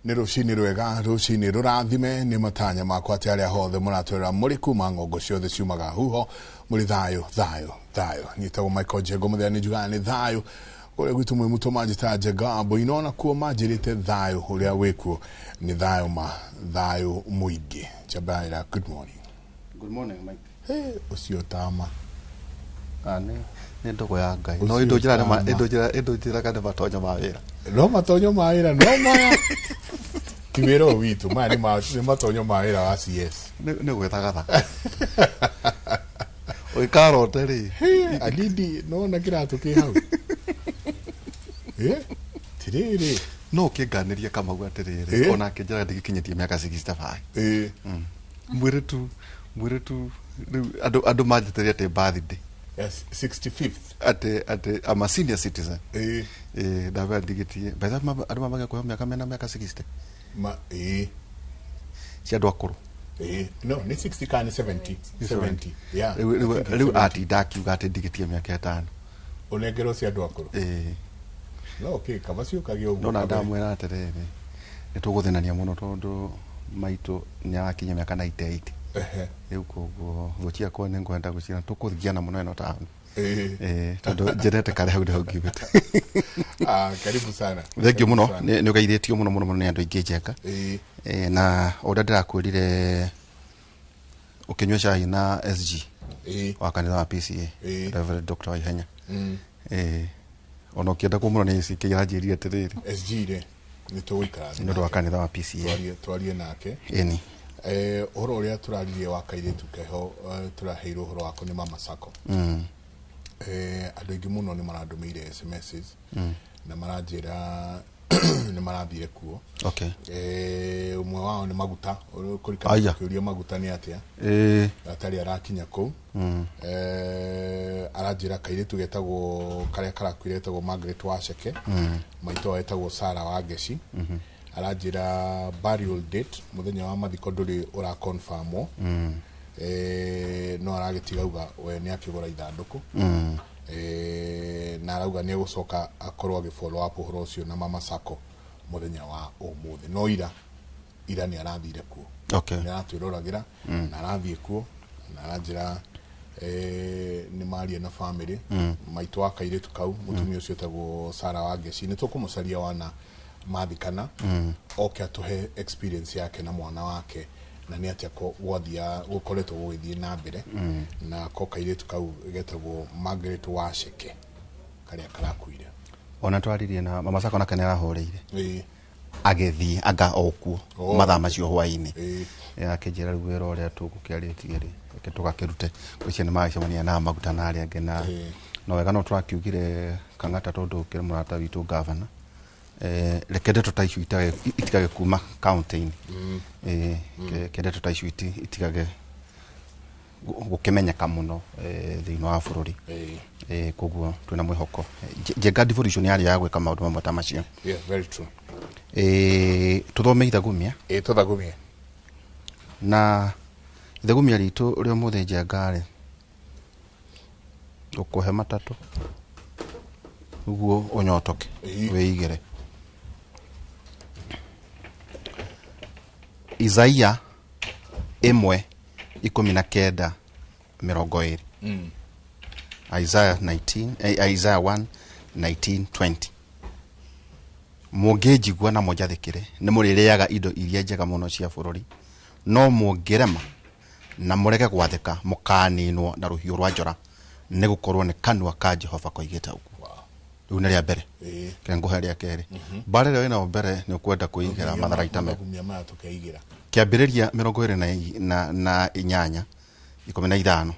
Nĩ rũcinĩ rwega, rũcinĩ rũrathime, nĩ matanya makwa atĩ arĩa hothe mũratwĩra mũrĩ kuma ng'ongo ciothe ciumaga huho mũrĩ thayũ. Nyitagwo Michael Njengo mũthenya nĩ njugaga nĩ thayũ. Ũrĩa gwitũ mwĩ mũtũ manjĩta Njengambo inona kuo manjĩrĩte thayũ ũrĩa wĩkuo nĩ thayũ mũingĩ. Chabaira, good morning. Good morning, Mike. Hey, ũcio tama. Nĩ ndogo ya Ngai. No indũnjĩra kana matonyo ma wĩra. No matonyo ma wĩra, no maya. Ti wĩra witũ, maya nĩ matonyo ma wĩra wa CS. Nĩ gwĩtagatha. Oi karote rĩ. Alidi, no na kĩratũ kĩ hau. Tirĩrĩ. No kĩnganĩria Kamau atĩrĩrĩ. Ona kĩnjĩra ndĩkinyĩtie mĩaka 65. Mwĩrĩ tu andũ manjĩtĩria atĩ birthday. Yes, 65th. Ate I'm a senior citizen. Dawa digitie. Baza adu mama kwa miaka 60. Si adu akuru. No, ni 60 ka ni 70. 70. Yeah. Riu ati daki ugate digitie miaka 5. Onegero si adu akuru. No, okay, kama sio kagio. No na damu era atere. Nituguthenania muno tondu maitu nyarakinya miaka 98. Riu koguo gochia kwa nĩ ngwenda gucira tukuthiana muno eno tamu. Tondu njerete kare hau ndio ngibete. Karibu sana. Thank you muno. Nĩ ũgeithĩtio muno nĩ andũ aingĩ njeka. Na oda ndĩrakwĩrire ũkĩnyua cai na SG wa kanitha wa PCA Reverend Dr. Waihenya. Ona ũkĩenda kũmũrwo nĩ CK yanjĩrire atĩrĩrĩ. SG rĩ nĩ tũgũikara. Nĩ ũndũ wa kanitha wa PCA. Twarie nake. Ĩni. Ũhoro ũrĩa tũraririe wa kairĩtu keho tũraheirwo ũhoro wako nĩ Mama Sacco. Andũ aingĩ mũno nĩ marandũmĩire SMSs na maranjĩra nĩ marathire kuo. Okay. Ũmwe wao nĩ Maguta, kũrikana kũria Maguta nĩ atĩa. Atarĩ arakinya kũu. Aranjĩra kairĩtu getagwo karĩa karakwire getagwo Margaret Waceke. Maitũ etagwo Sarah Wangeci. Aranjĩra burial date muthenya wa mathiko ndũrĩ ura confirmwo. No aragĩtiga uga we nĩ akĩgũra ithandũkũ. Na arauga nĩ gũcoka akorwo agĩfollow up ũhoro ũcio na Mama Sacco muthenya wa ũmũthĩ. No ira nĩ arathire kuo. Okay. Nĩ aratwĩroragĩra na arathiĩ kuo na aranjĩra nĩ maria na family. Maitũ wa kairĩtu kau mũtumia ũcio etagwo Sarah Wangeci nĩ tũkũmũcaria wana mathikana oke atuhe experience yake na mwana wake na nĩ atĩa gwathia gukoretwo gũgĩthiĩ na mbere na ko kairĩtu kau getagwo Margaret Waceke karĩa karakuire. Ona twaririe na Mama Sacco nake nĩ arahũrĩire agĩthiĩ anga okuo mathaa macio hwainĩ akĩnjĩra rĩu wĩra ũrĩa tũgũkĩarĩtie rĩ reke tũgakĩrute gũcio nĩ magĩcemania na Maguta na arĩa angĩ na no wega no tũrakiugire Kang'ata tondu kĩrĩ mũrata witũ governor rekende tutaicu itigage kuma county-inĩ. Kende tutaicu itigage gũkĩmenyeka mũno thĩinĩ wa bũrũri. Koguo twĩna mwĩhoko. Njenga devolution yarĩ ya gwĩka maũndũ mamwe ta macio. Yeah, very true. Tũthome ithagumia. Tũthagumia. Na ithagumia ritũ ũrĩa mũthĩ Njenga rĩ ũkũhe matatũ uguo ũnyotoke wĩigĩre. Isaia 1:19. Isaiah 1:19-20. Mũngĩnjigua na mũnjathĩkĩre nĩ mũrĩrĩaga indo iria njega mũno cia bũrũri no mũngĩrema na mũrege gwathĩka mũkaninwo na rũhiũ rwa njora nĩ gũkorwo nĩ kanua ka Jehova koigĩte ũguo. Rĩu nĩ rĩa mbere. Kengũhe rĩa kerĩ. Mbara ĩrĩa ĩna mbere nĩ ũkwenda kũigĩra matharaita me. Kĩambĩrĩria 28:15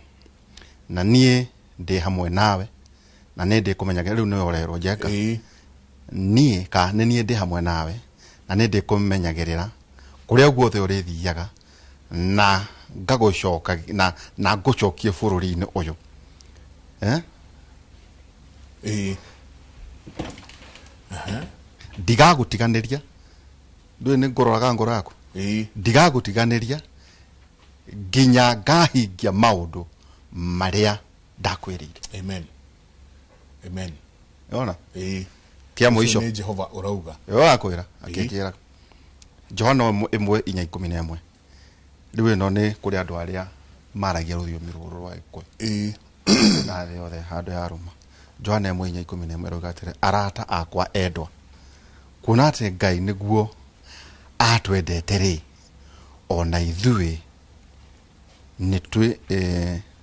na niĩ ndĩ hamwe nawe na nĩ ndĩkũmenyaga rĩu nĩ orerwo Njenga. Niĩ ndĩ hamwe nawe na nĩ ndĩkũmenyagĩrĩra kũrĩa guothe ũrĩthiaga na ngagũcoka na ngũcokie bũrũri-inĩ ũyũ. Ndigagũtiganĩria. Ndũĩ nĩ ngũroraga ngoro yaku. Ndigagũtiganĩria nginya ngahingia maũndũ marĩa ndakwĩrĩire. Amen. Yona? Kia mũico. Nĩ Jehova ũrauga. Yo akwĩra akĩnjĩra Johana imwe inya 11 riwe no ni kuri andu aria maragia ruthiomi ruru rwa Gikũyũ na thĩ yothe handũ ya ruma. Johana imwe inya 11 roiga atĩrĩ, arata akwa endwa, kuona atĩ Ngai nĩguo atwendete rĩ, ona ithuĩ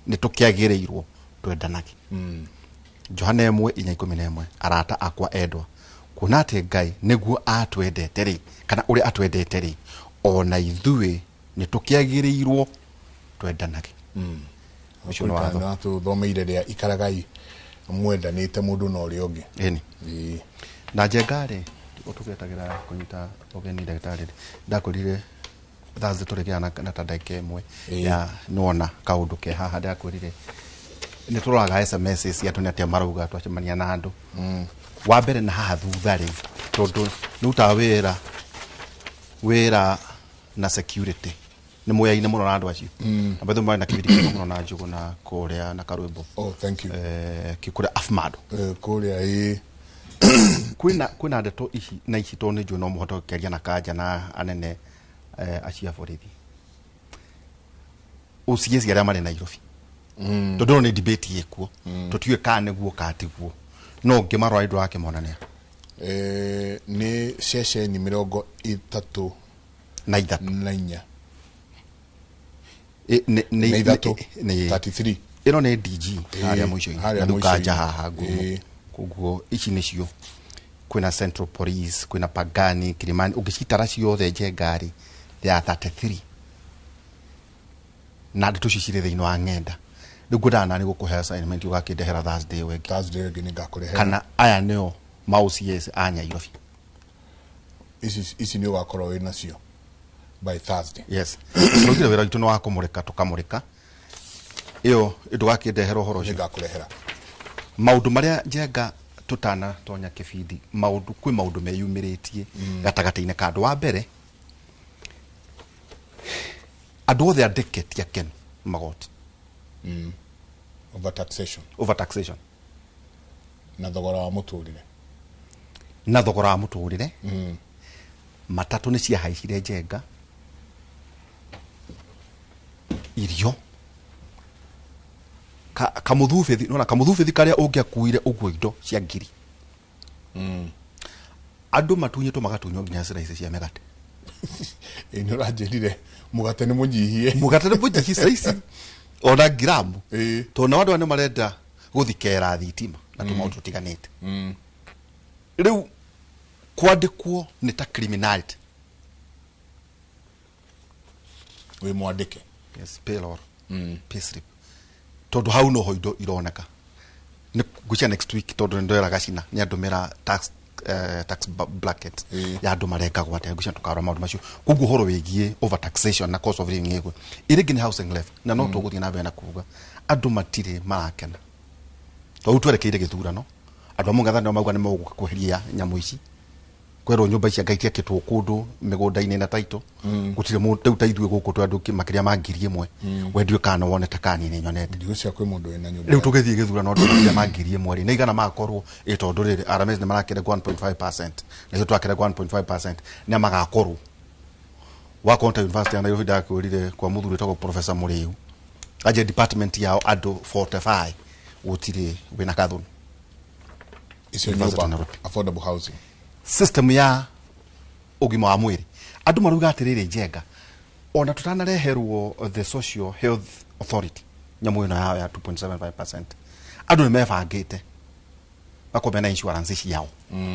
nĩtũkĩagĩrĩirwo twendanage. Johana imwe inya 11, arata akwa endwa, kuona atĩ Ngai nĩguo atwendete rĩ, kana ũrĩa atwendete rĩ, ona ithuĩ nĩtũkĩagĩrĩirwo twendanage. Ucio no watho thomeire ria ikaragai mwendanĩte mũndũ na ũrĩa ũngĩ. Ĩni. Na Njenga-rĩ ũtũgetagira kunyita ũgeni ndagĩtarĩ, ndakorire Thursday tũrĩgĩa na ta ndagĩka ĩmwe ya nona kaũndũ ke haha, ndakwĩrire nĩ tũroraga SMS cia tũnĩ atĩa marauga twacemania na andũ. Wa mbere na haha thutha-rĩ, tondũ nĩutaga wĩra na security nĩ mũyaine mũno na andũ acio. Na bethe mwana kibidi mũno na Njugu na kũrĩa na Karwĩmbo. Oh, thank you. Kĩkũrĩa Afmado. Kũrĩa kwĩna ndeto ici na ici to nĩ njũĩ no mũhote gũkĩaria na Kanja na anene acia borithi. Uciye arĩa marĩ Nairobi. Tondũ nĩ debate yekuo. Tũtiũĩ kana nĩguo katiguo. No ngĩmarora indo yake monania. Nĩ ceceni 33 na ithatũ. Na inya. Nĩ 33. Ĩno nĩ DG harĩa mũico-inĩ. Na Kanja haha ngumu. Koguo ici nĩcio. Kwĩna Central Police, kwĩna Pangani, Kilimani, ũngĩcitara ciothe Njenga-rĩ, there are 33. Na ndeto ici cirĩ thĩinĩ wa ng'enda. Rĩu ngwendana nĩ gũkũhe assignment ũgakĩndehera Thursday wengĩ. Thursday wengĩ nĩ ngakũrehera. Kana aya nĩo ma-OCS a Nairobi. Ici nĩ ũgakorwo wĩ nacio by Thursday. Yes. Tũrugire wĩra witũ nĩ wa kũmũrĩka tũkamũrĩka. Ĩyo ndũgakĩndehera ũhoro ũcio. Nĩ ngakũrehera. Maũndũ marĩa Njenga tutana tonya kibidi, kwĩ maũndũ meyumĩrĩtie gatagatĩ-inĩ ka andũ. Wa mbere, andũ othe andĩke akenu magoti. Overtaxation. Na thogora wa mũtũrĩre. Matatũ nĩ ciahaicire Njenga. Irio. Kamũthubithi karĩa ũngĩakuire ũguo indo cia ngiri. Andũ matunyĩtwo magatunywo nginya slice cia mĩgate. Nĩ ũranjĩrire mũgate nĩ mũnyihie. Mũgate nĩ mũnyihie slice ona gramu. Tondũ na andũ nĩ marenda gũthikera thitima na tũmaũndũ tũtiganĩte. Rĩu kwandĩkwo nĩ ta criminality. Wĩ mwandĩke. Yes, payroll. Payslip. Tondũ hau no ho indo ironeka. Nĩ ngũcia next week tondũ ndoera gacina nĩ andũmĩra tax bracket ya andũ marengagwo atĩa, ngũcia tũkarora maũndũ macio. Koguo ũhoro wĩgiĩ overtaxation na cost of living ĩgwe ĩrĩngĩ nĩ housing levy, na no tũgũthiĩ na mbere na kuuga andũ matirĩ marakena. Tondũ twerekeire gĩthurano, andũ amwe ngatha nĩo mauga nĩ megũka kweheria nyamũ ici, kwerwo nyũmba ici Ngai ciakĩtwo kũndũ mĩgũnda-inĩ na taito, gũtirĩ mũndũ rĩu ta ithuĩ gũkũ twa andũ makĩria ma 1,000 wendio kana wone ta kani nĩ nyonete. Ndigũcia kwĩ mũndũ wĩna nyũmba. Rĩu tũgĩthiĩ gĩthurano andũ makĩria ma 1,000 nĩ igana magakorwo tondũ rĩrĩ RMS nĩ marakĩre 1.5%, na twakĩre 1.5% nĩ magakorwo wa County University ya Nairobi. Ndakwĩrire kwa mũthuri tagwo Professor Mũrĩu aje department yao andũ 45 gũtirĩ wĩna kathuni. Icio nyũmba affordable housing system ya ũgima wa mwĩrĩ. Andũ maruga atĩrĩrĩ Njenga, ona tutanareherwo the Social Health Authority nyamũ ĩno yao ya 2.75%, andũ nĩ mebangĩte bakome na insurance ciao.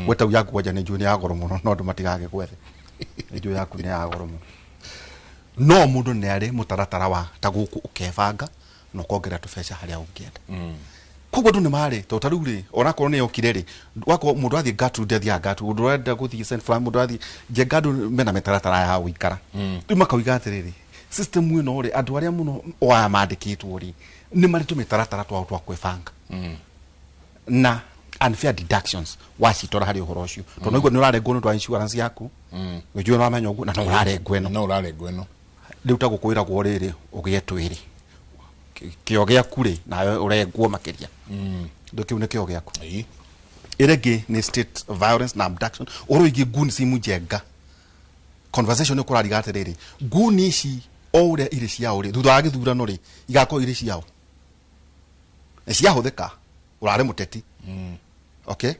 Weta yaku waja nĩ njũĩ nĩ ya goro mũno, no andũ matigage gwethe njũĩ yaku nĩ ya goro mũno. No mũndũ nĩ arĩ mũtaratara wa ta gũkũ ũkebanga na ũkongerera tũbeca harĩa ũngĩenda. Koguo andũ nĩ marĩ to tarĩu rĩ, onakorwo nĩ yokire rĩ, wako mũndũ athiĩ Gertrude athiĩ Gertrude, mũndũ arenda gũthiĩ St Francis, mũndũ athiĩ Njenga, andũ mena mĩtaratara ya gũikara. Rĩu makauga atĩrĩrĩ, system ĩno rĩ, andũ arĩa mũno oya mandĩkĩtwo rĩ, nĩ marĩ tũmĩtaratara twao twa kwĩbanga. Na unfair deductions wacitora harĩ ũhoro ũcio. Tondũ nĩguo nĩ ũrarengwo nĩ ũndũ wa insurance yaku, gĩjuĩ no amenya ũguo, na no ũrarengwo ĩno. Rĩu ta gũkwĩragwo rĩrĩ ũgĩe twĩrĩ kĩo gĩaku rĩ, nawe ũrengwo makĩria. Ndũkĩu nĩ kĩo gĩaku. Ĩrĩngĩ nĩ state violence na abduction. Ũhoro wĩgiĩ goons imu Njenga conversation ni kurariga atiriri nguni ici o uria iri ciao ri thutha wa githurano ri igakorwo iri ciao ni ciahuthika urare muteti okay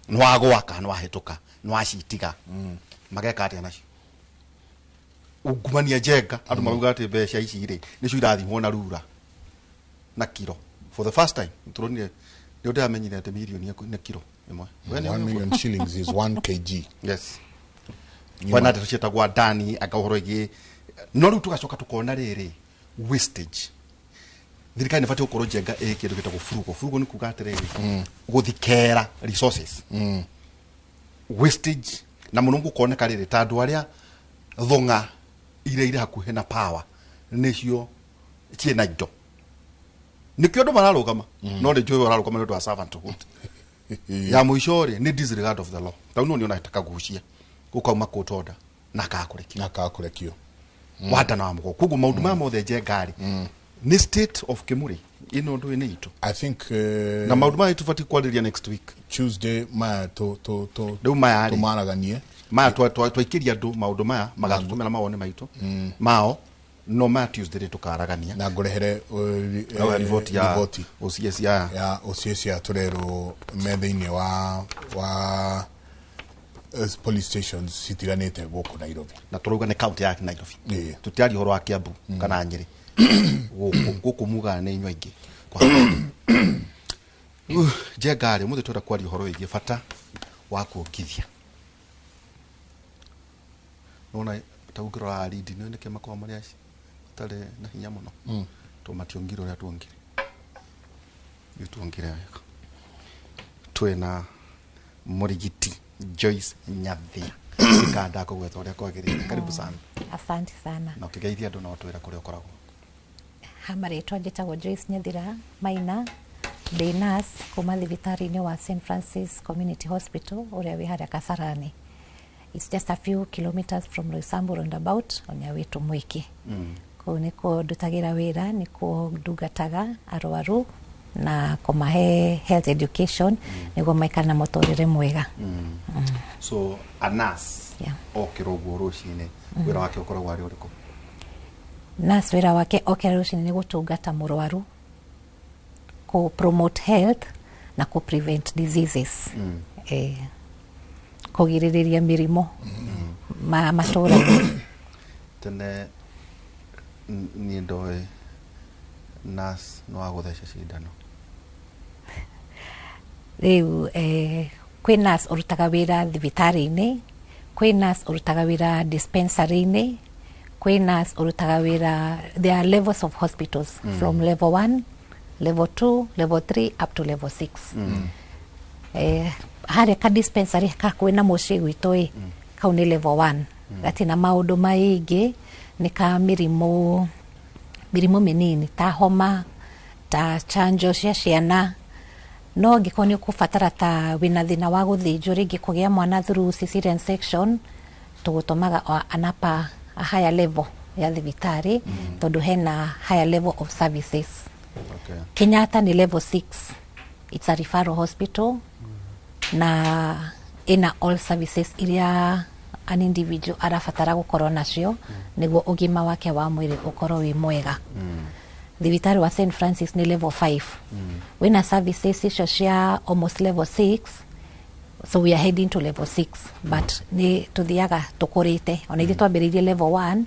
nwagwaka nwahituka nwacitiga mageka atia nacio ungumania jenga andu maruga ati mbeca ici ri nicio irathimwo na rura na kiro for the first time turonire ni undu amenyire ati milioni na kiro imwe 1 million shillings is 1 kg. Yes. Wana tucheta gwa ndani agahoro igi no riu tugacoka tukona riri wastage thirikari nifati ukorwo jenga kindu gitagwo furugo ni kuga atiriri guthikera resources wastage na muno gukoneka riri tandu aria thonga ire hakuhe na power nicio ciena indo nikio ndo mararugama no ri joy bararugama ndo wa servanthood ya muico ri ni disregard of the law tauno ni unataka gucia ukauma court order na kakurekio wada na amugo kugu maundu ma mothe jengari ni state of Kimuri ino ndo ine itu I think na maundu ma itufati kwaliria next week Tuesday ma to do ma maraganie ma twikiria ndo maundu ma magatumira mawone maitu mao no ma Tuesday tukaragania na ngorehere report ya OCS ya turero methaine wa police stations citiganite guku Nairobi na turuga ne county ya Nairobi tutiari horo wa Kiambu kana Nyeri guku muga ne inywa ingi jegari muthe twenda kwari horo igi fata wa kuongithia nona taugirwa lead no ndike makwa mari aci tare na hinya muno to mationgiro ria tuongire yutuongire ayako twena murigiti Joyce Nyathia ikanda ko gwetha uria kwagirire karibu sana. Asante sana na ukigeithia andu na utwira kuria ukoragwo hamaretwa njitagwo Joyce Nyathira Maina ndi nurse kuma thibitari-ini wa St Francis Community Hospital uria wi haria Kasarani. It's just a few kilometers from Roysambu roundabout on your way to Mwiki. Ko niko ndutagira wira niko ndungataga arwaru na kumahe health education niguo maikara na muturire mwega. So a nurse okirogwo rucine wira wake ukoragwo ari uriku? Nurse wira wake okira rucine ni gutungata murwaru ku promote health na ku prevent diseases kugiririria mirimo matura tene ni ndoe nurse no aguthesha cindano riu kwi nurse urutaga wira thibitari-ini kwi nurse urutaga wira dispensary-ini kwi nurse urutaga wira there are levels of hospitals from level 1 level 2 level 3 up to level 6 hare ka dispensary ka kwina muci gwitoi kau ni level 1 gatina maundu maingi ni ka mirimo minini ta homa ta chanjo cia ciana no ngikoni kufatara ta wina thina wa guthinjo ringi kugia mwana through cesarean section tugutumaga anapa a higher level ya thibitari tondu hena higher level of services. Kenyatta ni level 6, it's a referral hospital na ina all services iria an individual arafatara gukorwo nacio niguo ugima wake wa mwiri ukorwo wi mwega. Thibitari wa St Francis ni level 5 wina services icio cia almost level 6, so we are heading to level 6 but ni tuthiaga tukurite ona ithu twambiririe level 1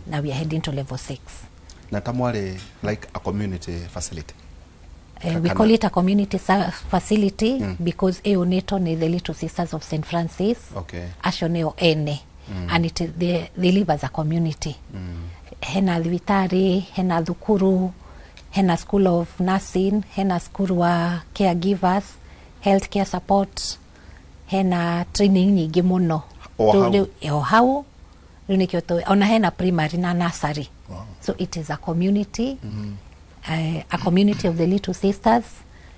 na we are heading to level 6 na tamware like a community facility. We call it a community facility because EONETO ni the Little Sisters of St Francis. Acio nio ene and they live as a community. Hena thibitari, hena thukuru, hena school of nursing, hena school wa caregivers, healthcare support, hena training nyingi muno. Hau nikio ona hena primary na nursery. So it is a community, a community of the Little Sisters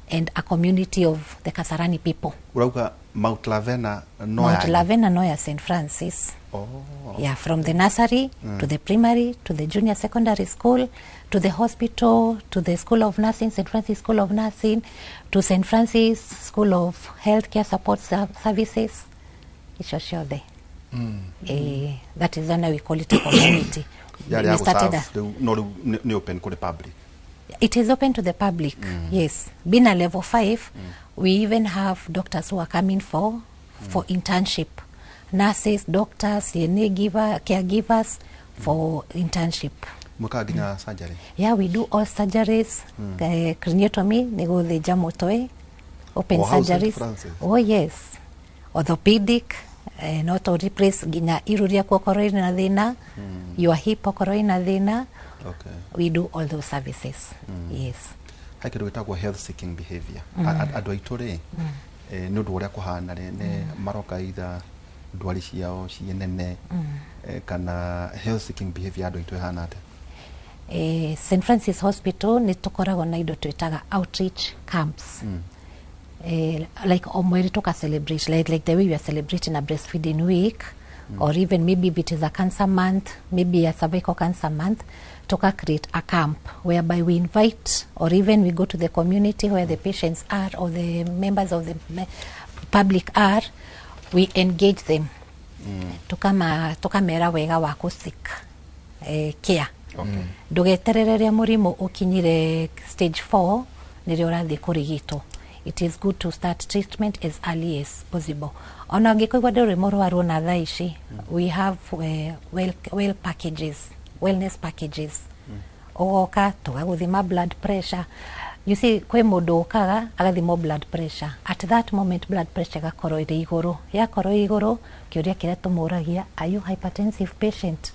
and a community of the Kasarani people. Urauga Mount Lavena Noya St Francis. Yeah, from the nursery to the primary to the junior secondary school to the hospital to the School of Nursing, St Francis School of Nursing, to St Francis School of Healthcare Support Services. It's just there. That is when we call it a community. We started no open to the public. It is open to the public, yes. Being a level 5, we even have doctors who are coming for internship. Nurses, doctors, caregivers for internship. Surgery? Yeah, we do all surgeries. Craniotomy, nego the jamotoe, open surgeries. Oh yes. Orthopedic, not to replace ginya iruria kokoroi na thina, your hip kokoroi na thina. Okay. We do all those services. Yes. Hai kidu gitagwo health seeking behavior. Andu aitore no ndu uria kuhana ne maroka either ndwari ciao cienene kana health seeking behavior andu aitore hana ate. St. Francis Hospital ni tukoragwo na indo twitaga outreach camps. Like omweri tuka celebrate like the way we are celebrating a breastfeeding week, or even maybe if it is a cancer month, maybe a cervical cancer month, toka create a camp whereby we invite, or even we go to the community where the patients are or the members of the public are, we engage them. Toka mera wega wa kusik care. Ndugeterereria murimu ukinyire stage 4 nire urathi kurigito. It is good to start treatment as early as possible. Ona ngikoigwa nduri murwaru na thaici, we have wellness packages. Ogoka tugaguthima blood pressure. You see, kwe mundu ukaga agathimo blood pressure. At that moment blood pressure gakorwo iri iguru. Yakorwo iguru, kiuria kiria tumuragia, are you hypertensive patient?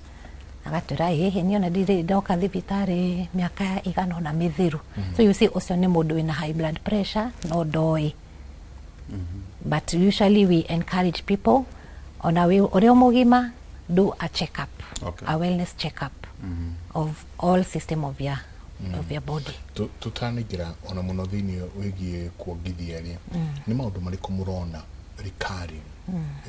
Agatwira niona ndiri ndoka thibitari miaka igana na mithiru. So you see, ucio ni mundu wina high blood pressure no doi. But usually we encourage people on a way uria mugima, do a checkup, a wellness checkup of all system of your body. Tutanigira ona muno thini wigie kuongithia ri ni maundu mariku murona recurring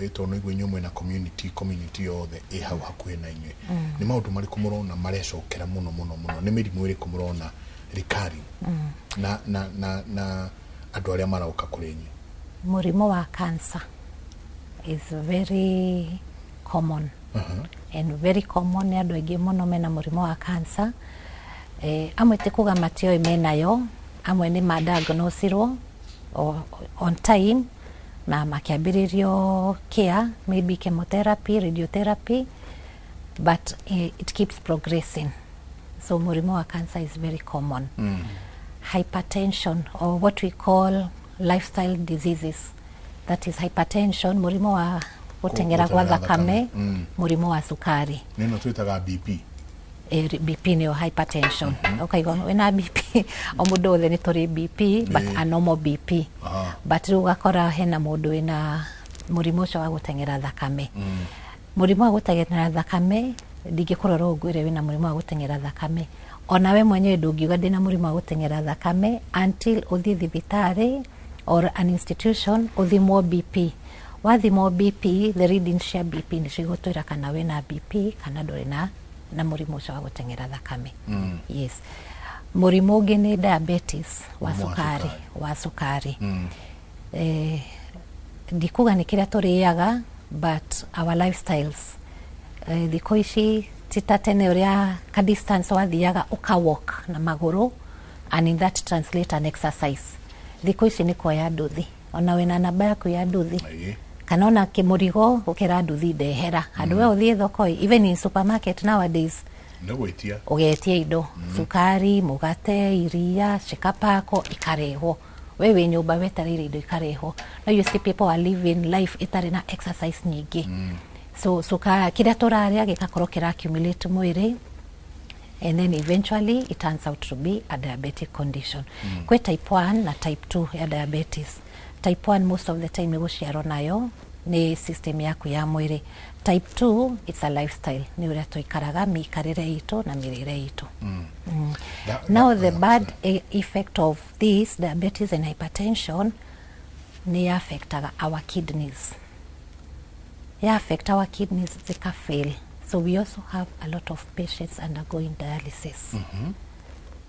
eto no igwe nyumwe na community yothe hau hakuhe na inywe ni maundu mariku murona marecokera muno ni mirimu iriku murona recurring na andu aria marauka kuri inywe. Murimu wa cancer is very common. And very common ni andu aingi muno mena murimu wa cancer. Amwe tikuga matio menayo, amwe ni madiagnosirwo on time na makiambiririo care, maybe chemotherapy, radiotherapy, but it keeps progressing. So murimu wa cancer is very common. Hypertension, or what we call lifestyle diseases, that is hypertension, murimu wa gutengera gwa thakame, murimu wa sukari. Nino twitaga BP. BP ni hypertension. Okay, wena BP omundu othe ni turi BP, but a normal BP. But ugakora hena mundu wina murimu ucio wa gutengera thakame. Murimu wa gutengera thakame ndingikurora ugwire wina murimu wa gutengera thakame. Ona we mwenyewe ndungiuga ndina murimu wa gutengera thakame until uthi thibitari or an institution uthimwo BP. Wathimwo BP, the reading share BP ni cigutwira kana wina BP kana nduri na murimu ucio wa gutengera thakame. Yes. Murimu ungi ni diabetes wa sukari. Ndikuga ni kiria turiaga, but our lifestyles thiko ici titatene uria ka distance wathiaga uka walk na maguru, and in that translate an exercise. Thiko ici ni kuoya nduthi, ona wina namba yaku ya nduthi kana ona kimurigo ukira nduthi ndehera handu we uthie thoko, even in supermarket nowadays no gwitia ugetia indo sukari, mugate, iria, chikapako ikarehwo, wewe nyumba wetarire indo ikarehwo. Now you see people are living life itari na exercise nyingi. So sukari kiria turaria gikakorwo kira accumulate mwiri, and then eventually it turns out to be a diabetic condition. Kwe type 1 na type 2 ya diabetes. Type 1 most of the time ni guciarwo nayo ni system yaku ya mwiri. Type 2 it's a lifestyle, ni uria tuikaraga mikarire itu na mirire itu. Now the bad effect of this diabetes and hypertension ni affectaga our kidneys. Affect our kidneys, zika fail. So we also have a lot of patients undergoing dialysis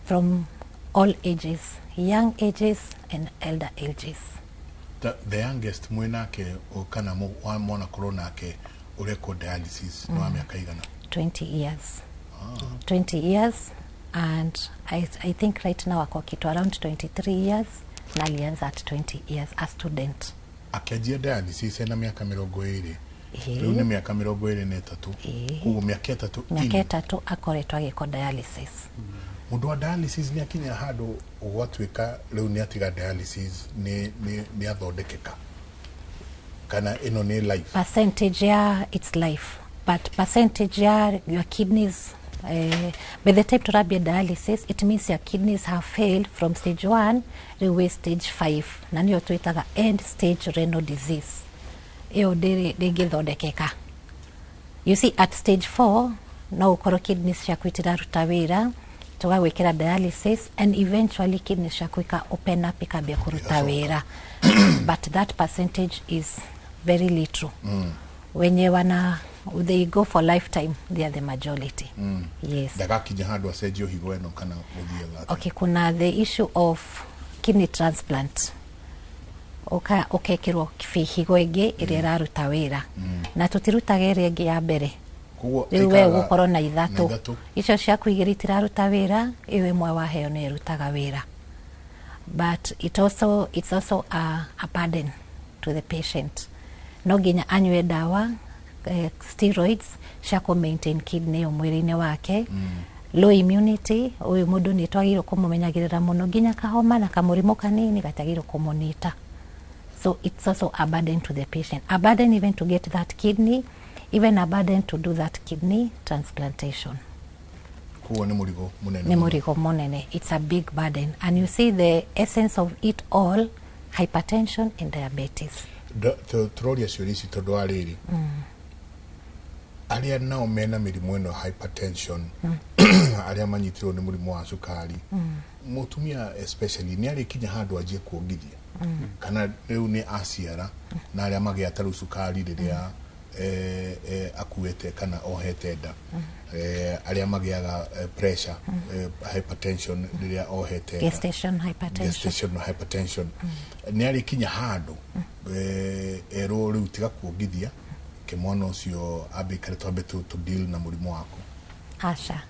from all ages, young ages and elder ages. The youngest mwenake kana mwana corona ke ureko dialysis no miaka igana? 20 years. 20 years, and I think right now ako kitu around 23 years, na alianza at 20 years a student. Akianjia dialysis ena miaka 20. Riu ni miaka 23. Kugo miaka 3. Miaka 3 akoretwo agiko dialysis. Mundu wa dialysis ni akinya handu ugwatwika riu ni atiga dialysis ni athondekeka kana ino ni life? Percentage ya it's life, but percentage ya your kidneys by the time turabia dialysis, it means your kidneys have failed from stage 1 to stage 5, na niyo twitaga end stage renal disease. Iyo ndingithondekeka. You see, at stage 4 no ukorwo kidneys ciaku itiraruta wira, tugagwikira dialysis, and eventually kidneys ciaku open up ikambia kuruta wira. But that percentage is very little. Wenye they go for lifetime, they are the majority. Yes. Dagaki handu asenjio higo eno kana muthia that. Okay, kuna the issue of kidney transplant. Ukekirwo higo ingi iria iraruta wira, na tutiruta iri ingi ya mbere. Riu we gukorwo na ithatu icio ciaku igiri itiraruta wira, iyo imwe waheo ni irutaga wira. But it's also a burden to the patient. No nginya anywe dawa steroids cia maintain kidney mwiri-ini wake. Low immunity, uyu mundu ni twagirwo kumumenyagirira muno, nginya kahoma na kamurimo kanini gatagirwo kumonita. So it's also a burden to the patient, a burden even to get that kidney, even a burden to do that kidney transplantation. Kuwa ni murigo munene. Ni murigo munene. It's a big burden, and you see the essence of it all: hypertension and diabetes. Turoria ciorisi tondu ariri aria nao mena mirimu ino hypertension, aria manyitirwo ni murimu wa cukari, mutumia especially ni ari kinya handu ajie kuongithia kana riu ni aciara na aria magia taru cukari riria akuete kana ohete nda, aria magiaga pressure, hypertension riria ohete nda, gestation hypertension, ni ari kinya handu ero riu tiga kuongithia kimwana ucio abikare twambe to deal na murimu wako. Asha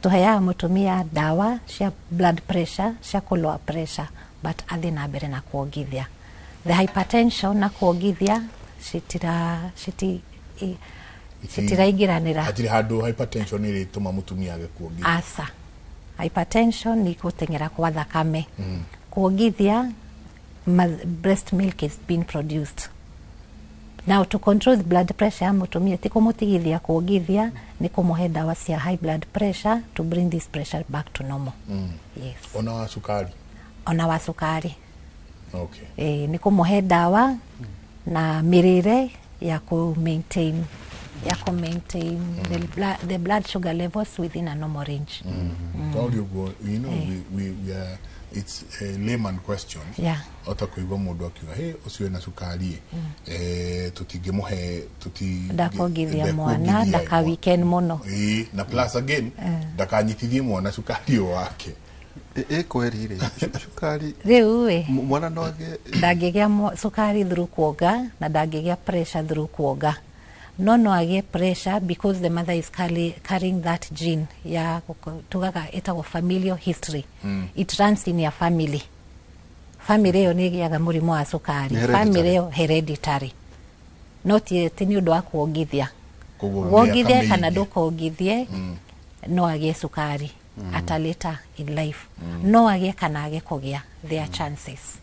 tuhaya mutumia dawa cia blood pressure, cia lower pressure, but athi na mbere na kuongithia. The hypertension na kuongithia citiraingiranira. Hatiri handu hypertension iri tuma mutumia age kuongithia. Asa hypertension ni gutengera kwa thakame. Kuongithia, breast milk is being produced. Now to control the blood pressure, mutumia ti kumutigithia kuongithia, ni kumuhe dawa cia high blood pressure to bring this pressure back to normal. Yes. Ona wa sukari? Ona wa sukari. Okay. Ni kumuhe dawa na mirire ya maintain the blood sugar levels within a normal range. You know, we are, it's a layman question. Yeah. Otakuigwa mundu akiuga he ucio na sukari tutigemuhe ndakongithia mwana ndaka weekend muno na plus again ndakanyitithie mwana sukari wake kwerire sukari riu we mwana noge ndagigia sukari through kuoga na ndagigia pressure through kuoga. No age pressure because the mother is carrying that gene ya tugaga etago familial history. It runs in your family. Family yo nigiaga murimu wa sukari. Family yo hereditary. Not yet ni undu wa kuongithia. Kuongithia kana ndukuongithie no age sukari at a later in life. No age kana age kugia, their chances.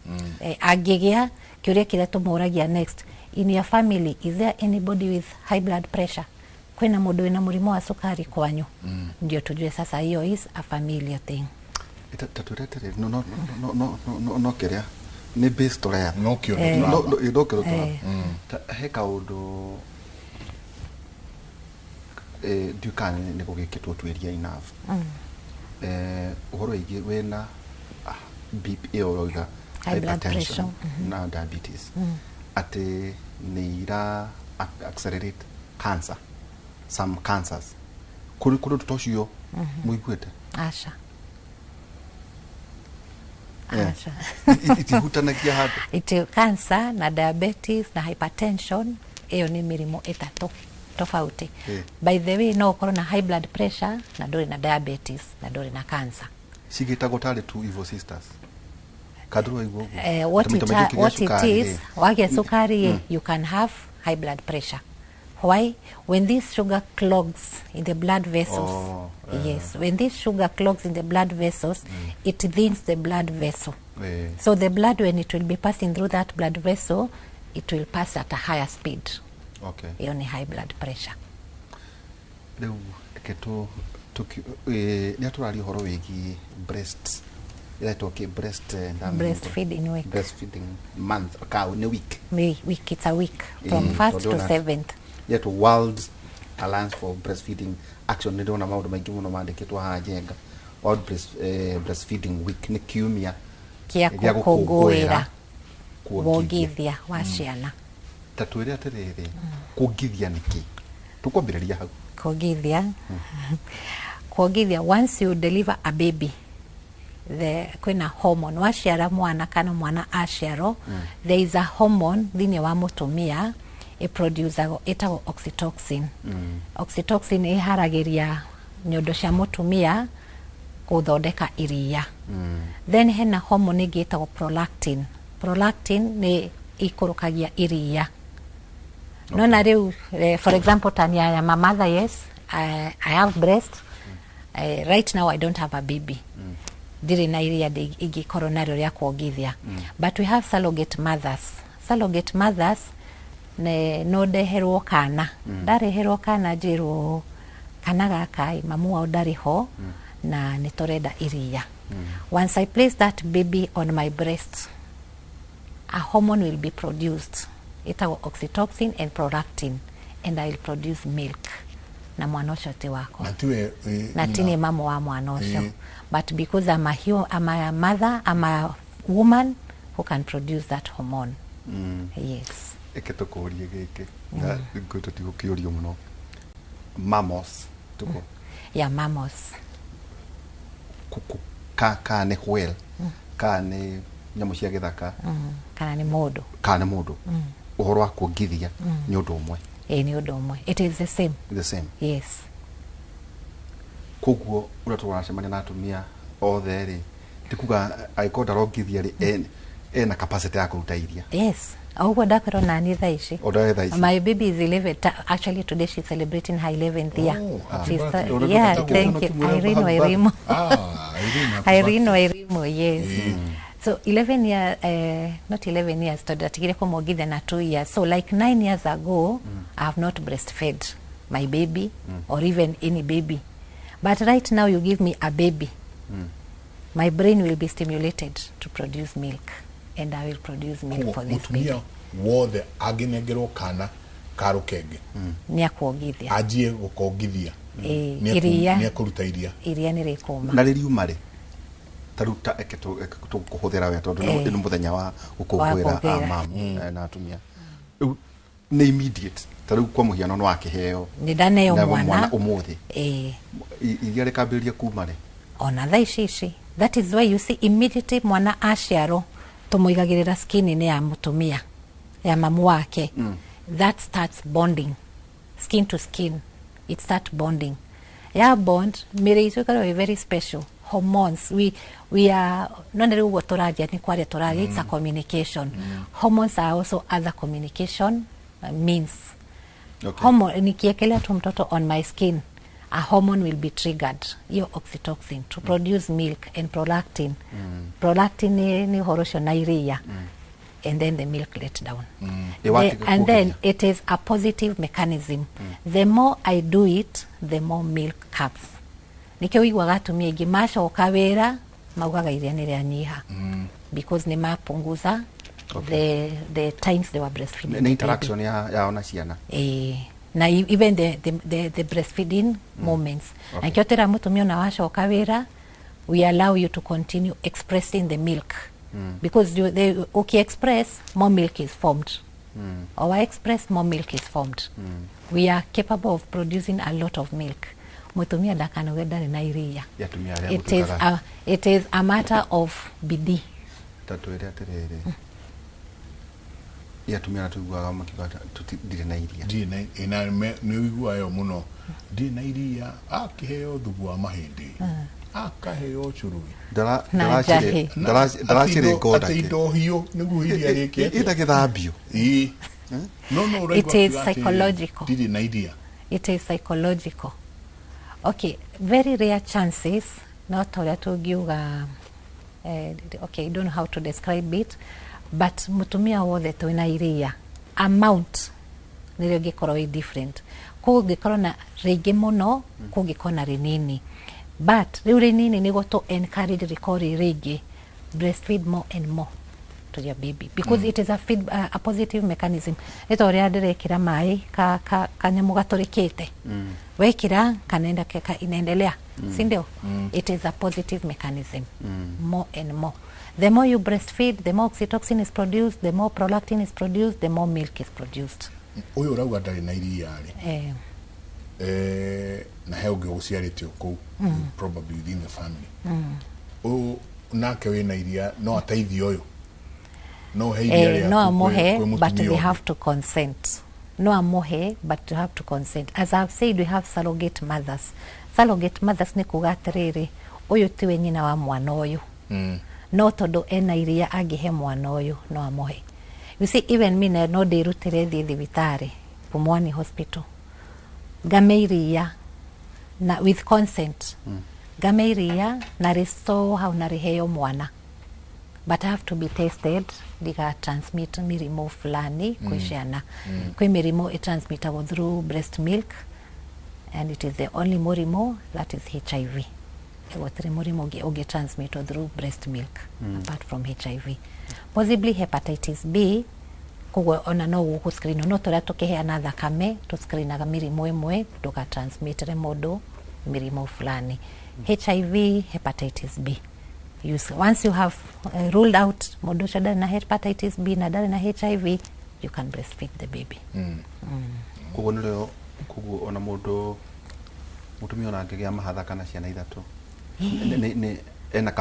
Agigia kiuria kile tumuragia next, in your family is there anybody with high blood pressure? Kwena mundu wina murimu wa sukari kwanyu? Ndio tujue sasa hiyo is a familiar thing. Taturetere no keria ni based on ya no kiro he kaundu dukani ni gugikitwo tweria enough uhoro igi wena BP oiga hypertension na diabetes ate ni ira accelerate cancer, some cancers kuri tutoshio muigwete asha itihutanagia hapo iti cancer na diabetes na hypertension iyo ni mirimu itatu tofauti. By the way, no ukorwo na high blood pressure na nduri na diabetes na nduri na cancer. Cigitagwo tari two evil sisters. Kadro igwo. What it is, wagia sukari, you can have high blood pressure. Why? When this sugar clogs in the blood vessels, yes, when this sugar clogs in the blood vessels, it thins the blood vessel. So the blood, when it will be passing through that blood vessel, it will pass at a higher speed. Okay. Hiyo ni high blood pressure. Leo keto ni turari horo wigi breast. Breastfeeding week. Breastfeeding month, ne week. Week, it's a week from 1st to 7th. Yet World Alliance for Breastfeeding Action ni dona maundu maingi muno mandikitwo ha jenga. World Breastfeeding Week ni kiumia kia kukungwira wogithia wa ciana. Tatwire atiriri kugithia niki tukwambiriria hau kugithia. Kugithia, once you deliver a baby, kwina hormone waciara mwana kana mwana aciaro, there is a hormone thini wa mutumia iproducago itago oxytocin. Oxytocin iharagiria nyondo cia mutumia kuthondeka iria. Then hena hormone ingi itago prolactin. Prolactin ni ikurukagia iria. No na riu for example tania ya my mother, yes, I have breast. Right now I don't have a baby. Diri na iria igi coronario ya kuongithia. But we have surrogate mothers. Surrogate mothers ne no deherwo kana. Ndareherwo kana jiru kana gaka mamu wao ndari ho na nitorenda iria. Once I place that baby on my breast, a hormone will be produced. Itago oxytocin and prolactin, and I will produce milk na mwana ucio ti wako. Na tini mama wa mwana ucio. But because I'm a mother, I'm a woman who can produce that hormone. Yes. Eketo kuria geke na ngoto tiko kiurio muno. Mamos tuko. Ya mamos. Kuku ka ne whale. Ka ne nyamu cia githaka. Kana ni mundu. Kana mundu. Uhoro wa kugithia ni undu umwe. Ni undu umwe. It is the same. The same. Yes. Koguo uratwara cemania na atumia othe ri tikuga aikonda rongithia ri na capacity ya kuruta iria. Yes. Augo dakoro na ni thaici. Oda thaici. My baby is 11. Actually today she's celebrating her 11th year. Yeah, thank you. Irene Wairimu. Irene Wairimu, yes. So 11 years, not 11 years, tatigire kumogithia na 2 years. So like 9 years ago, I have not breastfed my baby or even any baby. But right now you give me a baby, my brain will be stimulated to produce milk, and I will produce milk for this baby. Wothe aginegero kana karukenge ni akuongithia ajie gukongithia iria ni akuruta iria ni rikoma na ririuma ri taruta eketo kuhuthira we tondu ni muthenya wa gukungwira amamu na atumia ni immediate taru kwa muhiano no akiheo ni ndaneo mwana umuthi iria rikambiria kuma ri ona thaici. That is why you see immediately mwana aciaro tumuigagirira skin ni ya mutumia ya mamu wake. That starts bonding, skin to skin, it starts bonding. Ya bond mire isu karo very special hormones. We are not really what toradia ni kware toradia. It's a communication. Hormones are also other communication means. Okay. Hormone nikiekelea tu mtoto on my skin, a hormone will be triggered, your oxytocin, to produce milk and prolactin. Prolactin ni horosho na iria. And then the milk let down. And then it is a positive mechanism. The more I do it, the more milk comes. Nikio igwa gatumia ingi macoka wira maugaga iria ni ria nyiha. Because ni mapunguza the times they were breastfeeding. The interaction ya ona ciana. Na even the breastfeeding moments. Okay. Akiotera mutumia na wacoka wira, we allow you to continue expressing the milk. Because okay express, more milk is formed. Or I express, more milk is formed. We are capable of producing a lot of milk. Mutumia dakano weda na iria. It is a matter of bidii. Tatuere aterere. ya tumia tuiguaga makibata tutire na iria ndire na ni uigua yo muno ndire na iria akiheo thubu wa mahindi akaheo churugi darachire goda ati ndo hiyo niguo iria rike ita githambio no it is psychological. Ndire na iria It is psychological. Okay, very rare chances, not all to give okay, I don't know how to describe it, but mutumia wothe twina iria amount nirio gikorwo different. Kungikorwo na ringi muno, kungikorwo na rinini. But riu rinini nigo to encourage rikori ringi, breastfeed more and more to your baby because it is a positive mechanism. Ito ria ndirekira mai kanyamu gaturikite wekira kanaenda inaendelea si ndio? It is a positive mechanism. More and more, the more you breastfeed, the more oxytocin is produced, the more prolactin is produced, the more milk is produced. Uyu rauga ndari na iria ri na he ungi guciarite ku probably within the family nake wina iria no ateithio uyu no he iria no amohe but they have to consent. No amohe but you have to consent. As I've said, we have surrogate mothers. Surrogate mothers ni kuga atiriri uyu tiwe nyina wa mwana uyu no tondu ena iria angihe mwana uyu no amohe. You see, even me no ndirutire thi thibitari Pumwani Hospital game iria na with consent game iria na risto hau na riheo mwana, but I have to be tested diga transmit mirimo fulani kwishana kwi mirimo it transmittable through breast milk and it is the only murimo that is HIV. Gotire murimo uge transmitted through breast milk apart from HIV. Possibly hepatitis B kugwe ona no guku screen no toria tukiheana thakame tu screenaga mirimo imwe tuka transmitere mundu mirimo fulani. HIV, hepatitis B. Once you have ruled out mundu shada na hepatitis B na dare na HIV, you can breastfeed the baby. Kugwe nileo kugwe ona mundu mutumia ona angigia mahatha kana ciana ithatu ni ena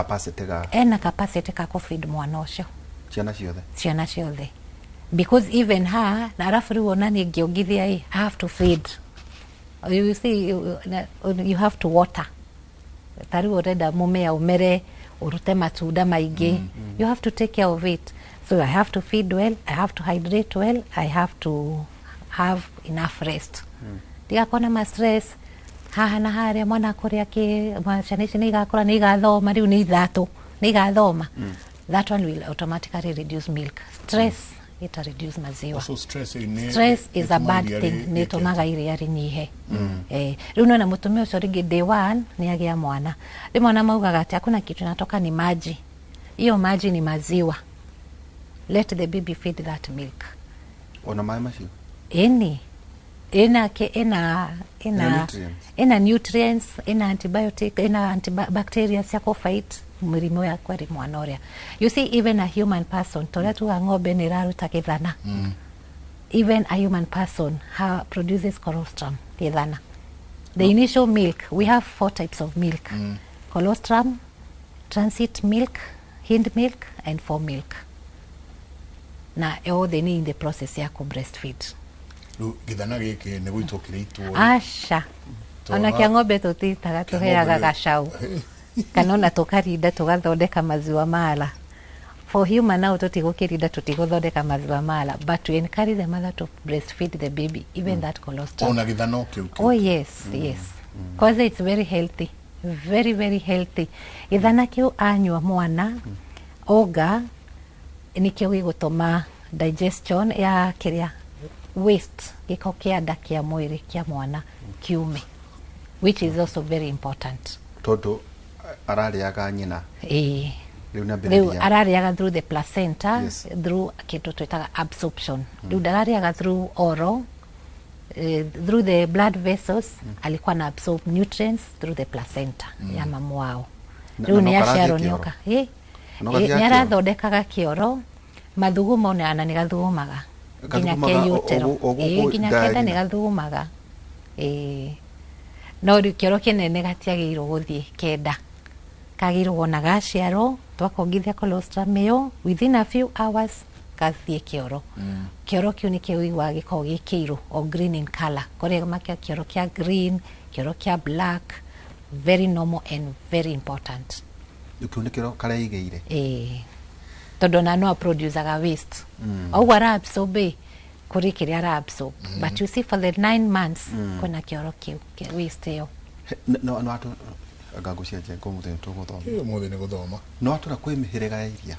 capacity ka kufeed mwana ucio ciana ciothe because even her na arafu riu ona ni ngiongithia I have to feed. You see, you have to water. Tari urenda mumea umere urute matunda maingi, you have to take care of it. So I have to feed well, I have to hydrate well, I have to have enough rest. Diga kona ma stress haha na haria mwana kuria ki ciana ici ni igakura ni igathoma riu ni ithatu ni igathoma. That one will automatically reduce milk. Stress it reduce maziwa. So stress is a bad thing. Ni tumaga iria rinyihe. Riu na mutumia ucio ringi day one ni agia mwana. Rimwe na maugaga ati hakuna kitu natoka ni maji. Hiyo maji ni maziwa. Let the baby feed that milk. Ona mai macio. Ina nutrients, ina antibiotic, ina antibacteria cia fight mirimo ya kwari mwana uria. You see, even a human person toria tu ng'ombe ni raruta kithana. Even a human person produces colostrum kithana. The initial milk, we have 4 types of milk. Colostrum, transit milk, hind milk and fore milk. Na all they need in the process ya ku breastfeed. Githana giki ni gwitokire itu asha ona kia ng'ombe tutitaga tuheaga gacau kana ona tukarinda tugathondeka maziwa mala. For human now tutigukirinda tutiguthondeka maziwa mala, but to encourage the mother to breastfeed the baby even that colostrum. Ona githana kiu. Oh yes, yes. Because it's very healthy, very very healthy. Githana kiu anywa mwana oga nikio gigutuma digestion ya kiria waste giko kianda kia mwiri kia mwana kiume, which is also very important. Todo arariaga nyina riu arariaga through the placenta, through kitu twitaga absorption. Riu arariaga through oral, through the blood vessels, alikuwa na absorb nutrients through the placenta ya mamu wao. Riu ni aciarwo nioka ni arathondekaga kioro mathuguma ona ni gathugumaga ginya ke utero ginya kenda ni gathugumaga no riu kioro kinene gatiagirwo guthie kenda kagirwo na gaciarwo twakongithia colostrum iyo within a few hours gathie kioro kioro kiu ni kiuigwa giko gikiru or green in color kore makia kioro kia green kioro kia black very normal and very important kiu ni kioro kare igeire todo na no producer ga waste au ara absorbe kuri kiria ara absorb but you see for the 9 months kuna kioro kiu kia waste yo no atu agagucia je ko muthe to gothoma muthe ni gothoma no atu na kwi mihirega ya iria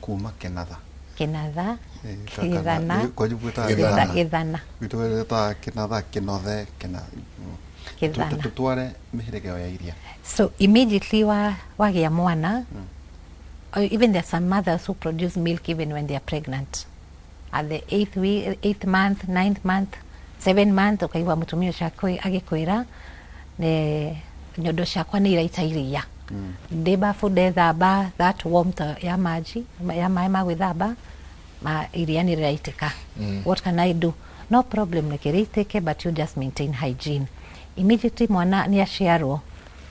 kuma Kenatha Ithana kwa jubuta Ithana witweta Kenatha Kinothe Ithana tutware mihirega ya iria so immediately wagia mwana even there are some mothers who produce milk even when they are pregnant at the 8th month 9th month 7th month ukaiwa mutumia shakwe agikwira ne nyondo shakwa ni iraita iria ndeba fude thaba that warmth ya maji ya mai magwithaba ma iria ni iraitika what can I do no problem nikiriteke but you just maintain hygiene immediately mwana ni ashiarwo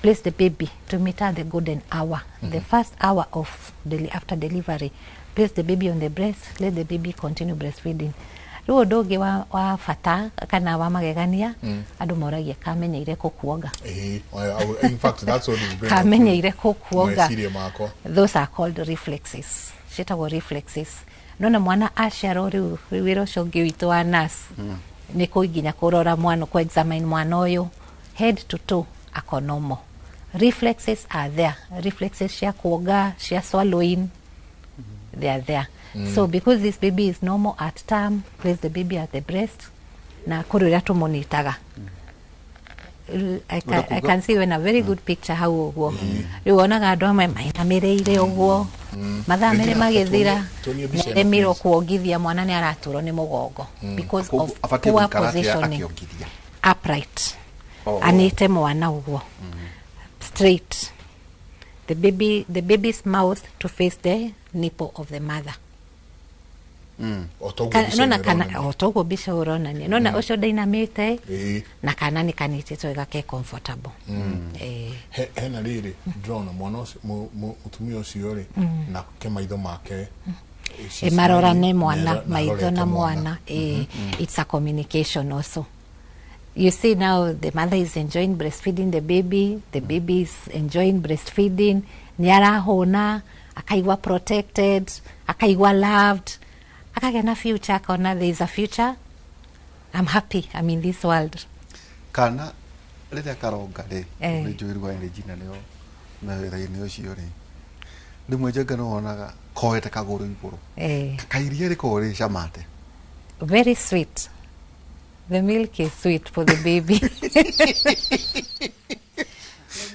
place the baby to meet at the golden hour the first hour of after delivery place the baby on the breast let the baby continue breastfeeding ruo doge wa fata kana wa magegania andu moragia kamenyeire kukuoga in fact that's what is going kamenyeire kukuoga those are called reflexes shitagwo reflexes nona mwana asharo riwiro shogi witu wa nurse ni kuiginya kurora mwana ku examine mwana oyo head to toe akonomo reflexes are there reflexes cia kuoga cia swallowing they are there so because this baby is normal at term place the baby at the breast na kurira tumonitaga I can see when a very good picture how uguo riwonaga andu amwe mainamireire uguo mathaa mere magithira emiro kuongithia mwana ni araturo ni mugongo because of poor positioning upright anite mwana uguo straight the baby's mouth to face the nipple of the mother otogo bisha uronania nona ucio dynamite na kana ni kanitito igake comfortable hena riri drone mwana mutumia ucio ri na ke maitho make marorane mwana maitho na mwana it's a communication also. You see now the mother is enjoying breastfeeding the baby is enjoying breastfeeding, ni arahona, akaigwa protected, akaigwa loved, akagena future, akona there is a future. I'm happy, I'm in this world. Kana, rete akaronga re, rejuirwa Regina leo, na reine ucio re. Rimwe njengana wonaga koete kaguru iguru. Kakairie riko ri camate. Very sweet. The milk is sweet for the baby. The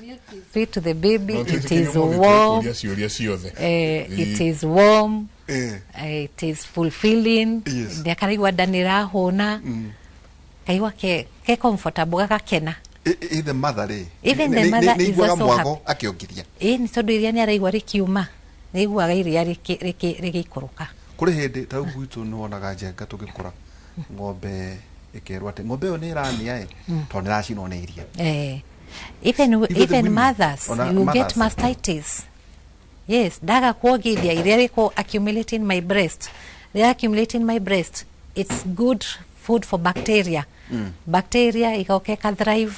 milk is sweet to the baby. It is warm. It is warm. It is fulfilling. Ndiakariwa danira hona. Kaiwa ke comfortable kakena. The mother even the mother is also happy. Akiongiria. Ni tondu iria ni araigwa rikiuma. Niguaga iria rigikuruka. Kuri hindi ta gwitu no wonaga njenga tugikura. Ng'ombe ikerwa ati ng'ombe yo ni irania to ni racino ni iria. Even mothers you get mastitis. Yes, daga kuogithia iria riko accumulating my breast. They are accumulating my breast. It's good food for bacteria. Bacteria igokeka thrive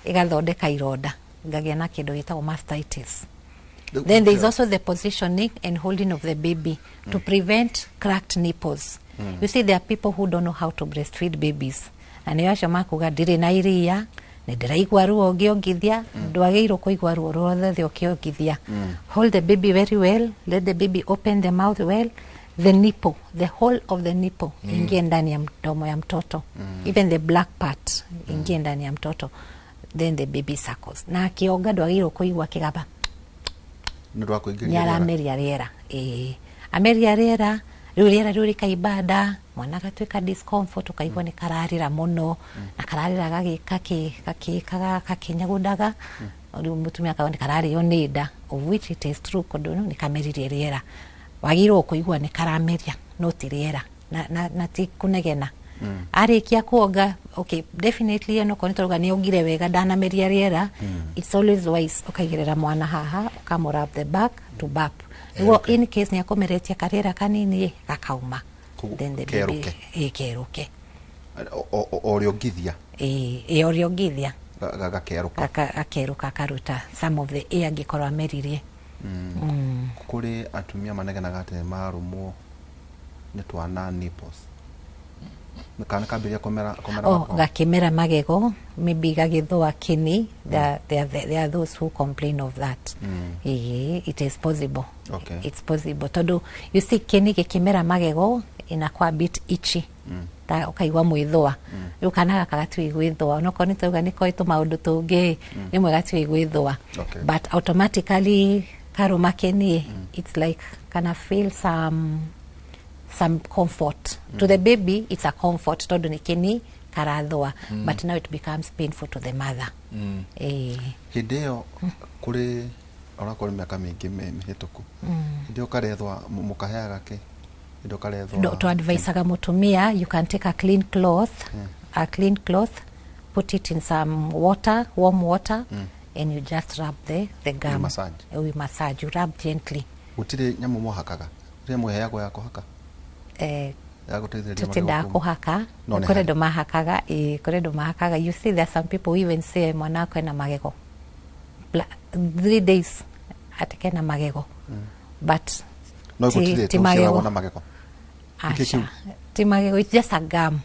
igathondeka ironda ngagia na kindu gitagwo mastitis. Then there is also the positioning and holding of the baby to prevent cracked nipples. You see, there are people who don't know how to breastfeed babies. Na ni acio makuga ndire na iria, ni ndiraigwa ruo ngiongithia, ndwageirwo kuigwa ruo ruothe ukiongithia. Hold the baby very well, let the baby open the mouth well, the nipple, the whole of the nipple ingie ndani ya mdomo ya mtoto. Even the black part ingie ndani ya mtoto. Then the baby suckles. Na akioga ndwageirwo kuigwa kigaba. Nyara ameria riera. Ameria riera, riera ruri kaibada, mwana gatwika discomfort ukaigwa ni kararira muno, na kararira kakinyagudaga, mutumia akawa ni karari yo nida, of which it is true kondo ni kameririe riera. Wagirwo kuigwa ni karameria, no ti riera. Na ti kunegena. arikia kuonga okay definitely no konitoga ni ogire wega dana meria riera it's always wise ukaigirira mwana haha ukamurap the back to bap okay. In case ni akomeretia kariera kanini gakauma then the baby keruke oriogithia oriogithia gakeruka karuta some of the air gikorwa meririe kuri atumia maneganaga ate marumo ni twana nipples kana kambiria komera gakimera magego maybe gagithwa kini there are those who complain of that it is possible it's possible todo you see kini gikimera magego inakuwa bit itchy ta ukaigwa mwithwa ukanaga kagatu igwithwa no koni tuga niko itu maundu tungi ni mwega tu igwithwa but automatically karuma kini it's like kana feel some comfort to the baby. It's a comfort todo ni kini karathwa but now it becomes painful to the mother hideo kuri ora kuri miaka mingi mihituku hideo karethwa mukaheaga ke hideo karethwa to advise aga mutumia you can take a clean cloth put it in some water, warm water and you just rub the gum we massage you rub gently utire nyamu mohakaga ria muheago yako haka tutenda kuhaka kuredo mahakaga you see there are some people who even say mwana wako ena magego 3 days atake na magego but no kutire to na magego magego it's just a gum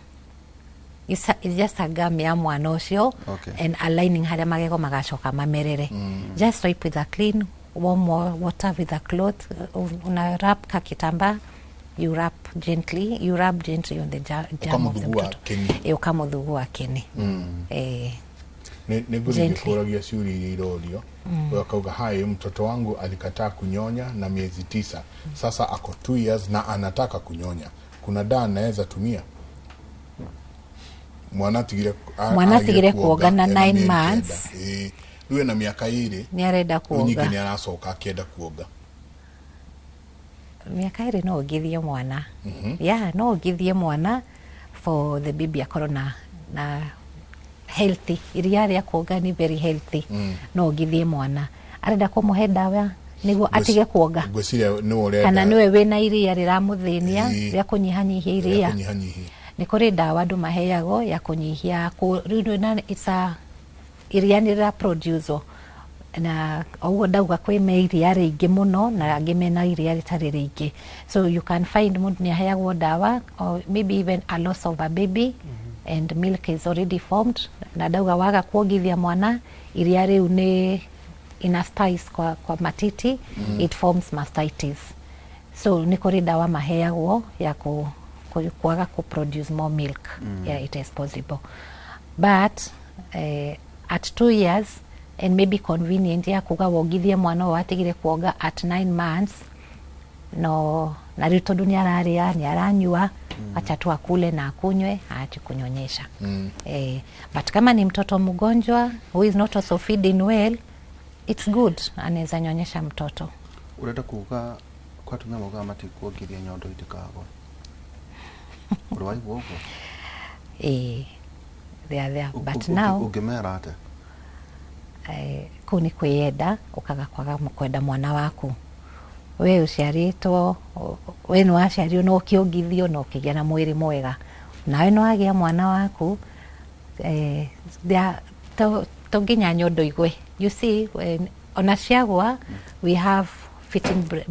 it's just a gum ya mwana ucio and aligning haria magego magacoka mamerere just wipe with a clean warm water with a cloth una wrap kakitamba you rub gently on the jam of the mtoto ukamuthugua kini nigurigikuragia ciuri irorio wakauga hai mtoto wangu alikataa kunyonya na miezi 9 sasa ako 2 years na anataka kunyonya kuna dawa anaweza tumia mwana tigire kuoga na 9 months duwe na miaka 2 ni arenda kuoga nyingi ni aracoka akienda kuoga miaka 2 no ogithie mwana no ogithie mwana for the baby akorwo na healthy iria ria kuoga ni very healthy no ogithie mwana arenda kumuhe dawa niguo atige kuoga kana niwe wina iria riramuthenia ria kunyihanyihia iria ni kuri dawa andu maheago ya kunyihia it's a iria ni ra produce na oguo ndauga kwi iria ringi muno na angi mena iria ritari ringi so you can find mundu ni aheagwo dawa or maybe even a loss of a baby and milk is already formed na ndauga waga kuongithia mwana iria riu ni ina spice kwa matiti it forms mastitis so ni kuri dawa maheagwo ya kuaga produce more milk it is possible but at 2 years and maybe convenient ya kuga wongithie mwana watigire kuoga at 9 months no na rito dunia araria ni aranyua acha tu akule na akunywe aache kunyonyesha but kama ni mtoto mgonjwa who is not also feeding well it's good anaweza nyonyesha mtoto urenda kuga kwa tumia moga mati kuongithia nyondo itikago urwai wogo there but now ugemera ate kuni kwenda ukaga kwaga kwenda mwana waku we uciaritwo we no aciario no kiongithio no kigia na mwiri mwega nawe no agia mwana waku to nginya nyondo igwe you see ona ciagwa we have fitting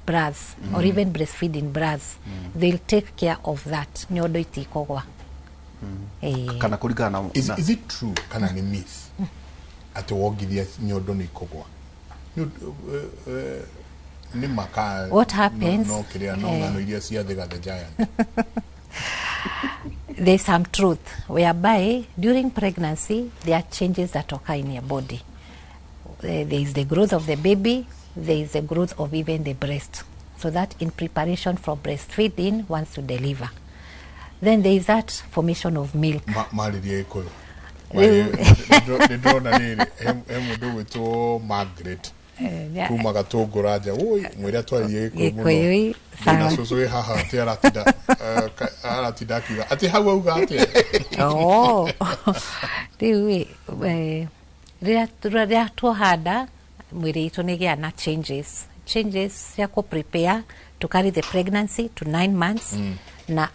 bras or even breastfeeding bras they'll take care of that nyondo itikogwa kana kuringana is it true kana ni myth ati wongithia nyondo ni ikogwa ni maka what happens no kiria no ngano iria cia the giant there's some truth whereby during pregnancy there are changes that occur in your body there is the growth of the baby there is the growth of even the breast so that in preparation for breastfeeding once you deliver then there is that formation of milk maririe koyo ndona nini hemu do wito Margaret kuma Gatunguraja mwira twari Gikuyu na susu haha ati aratida kiga ati hau auga ati rĩrĩa tuhanda mwĩrĩ itũ nĩgĩa na changes ya ku prepare to carry the pregnancy to 9 months na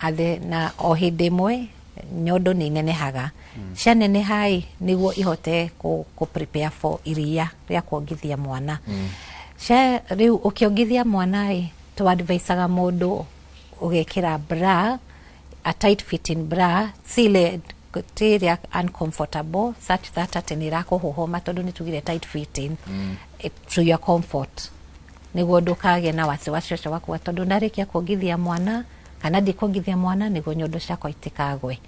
o hĩndĩ ĩmwe nyondo nĩ nenehaga cianenehai nĩguo ihote ku prepare for iria rĩa kuongithia mwana rĩu ũkĩongithia mwana tu adviceaga mũndũ ũgekĩra bra a tight fitting bra sile tiria uncomfortable such that atĩ nĩ ĩrakũhũhũma tondũ nĩ tugire tight fitting to your comfort nĩguo ndũkagĩa na wasiwasi ũcio wakua tondũ ndarĩkia kuongithia mwana kana ndikuongithia mwana nĩguo nyondo ciakwa itikagwe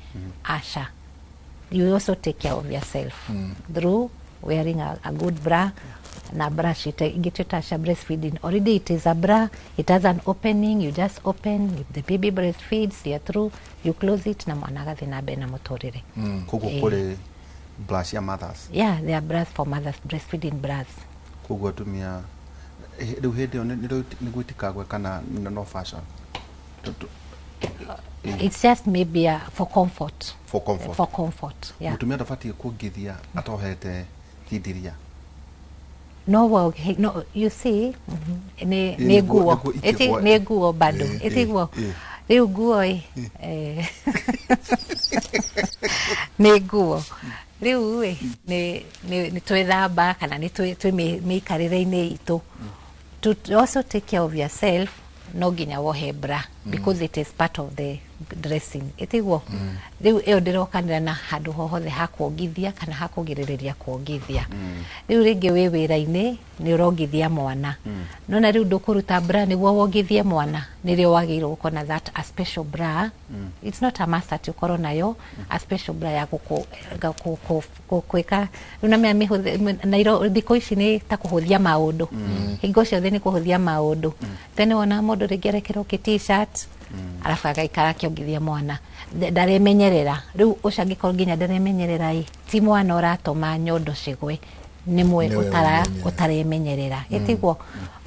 asha you also take care of yourself through wearing a good bra na bra ingĩtuĩta asha breastfeeding already it is a bra, it has an opening, you just open, if the baby breastfeeds you're through, you close it na mwana agathĩ na mbere na mũtũrĩre koguo kũrĩ bras ya mothers there are bras for mothers, breastfeeding bras koguo atumia rĩu hĩndĩ ĩyo nĩguo itikagwe kana no fashion it's just maybe for comfort mutumia ndabatiĩ kuongithia atohete hindiria no you see nĩ nguo bado ĩtiguo rĩu nguo nĩ nguo rĩu nĩ twĩthamba kana nĩ twĩ mĩikarĩre-inĩ itũ to also take care of yourself no nginya wohe bra because it is part of the dressing ĩtiguo rĩu ĩyo ndĩrokanĩra na handũ hohothe ha kuongithia kana ha kũgirĩrĩria kuongithia rĩu rĩngĩ wĩ wĩra-inĩ nĩ ũrongithia mwana no na rĩu ndũkũruta bra nĩguo wongithie mwana nĩrĩo wagĩrĩirwo gũkorwo na that a special bra it's not a must atĩ ũkorwo nayo a special bra ya gwĩka rĩu na thikũ ici nĩ ta kũhũthia maũndũ hingo ciothe nĩ kũhũthia maũndũ tene wona mũndũ rĩngĩ arekĩrwo t-shirt arabu agaikara akĩongithia mwana ndaremenyerera rĩu ũcio angĩkorwo nginya ndaremenyerera ti mwana ũratũma nyondo cigwe nĩmwe ũtaremenyerera ĩtiguo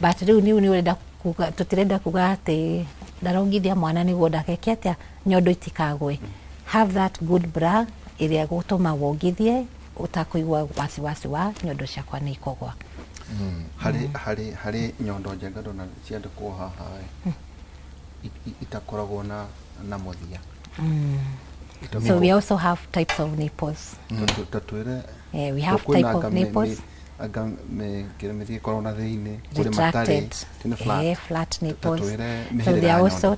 but rĩu nĩ ũrenda kuga tũtirenda kuga atĩ ndarongithia mwana nĩguo ndakeke atĩa nyondo itikagwe have that good bra ĩrĩa gũtũma wongithie ũtakũigua wasiwasi wa nyondo ciakwa nĩ ikũgwa harĩ nyondo njega ndona ciandĩkwo haha itakoragwo na mũthia so we also have types of nipples we have type of nipples aga me korwo na thĩinĩ kũrĩ matarĩ flat nipples so there are also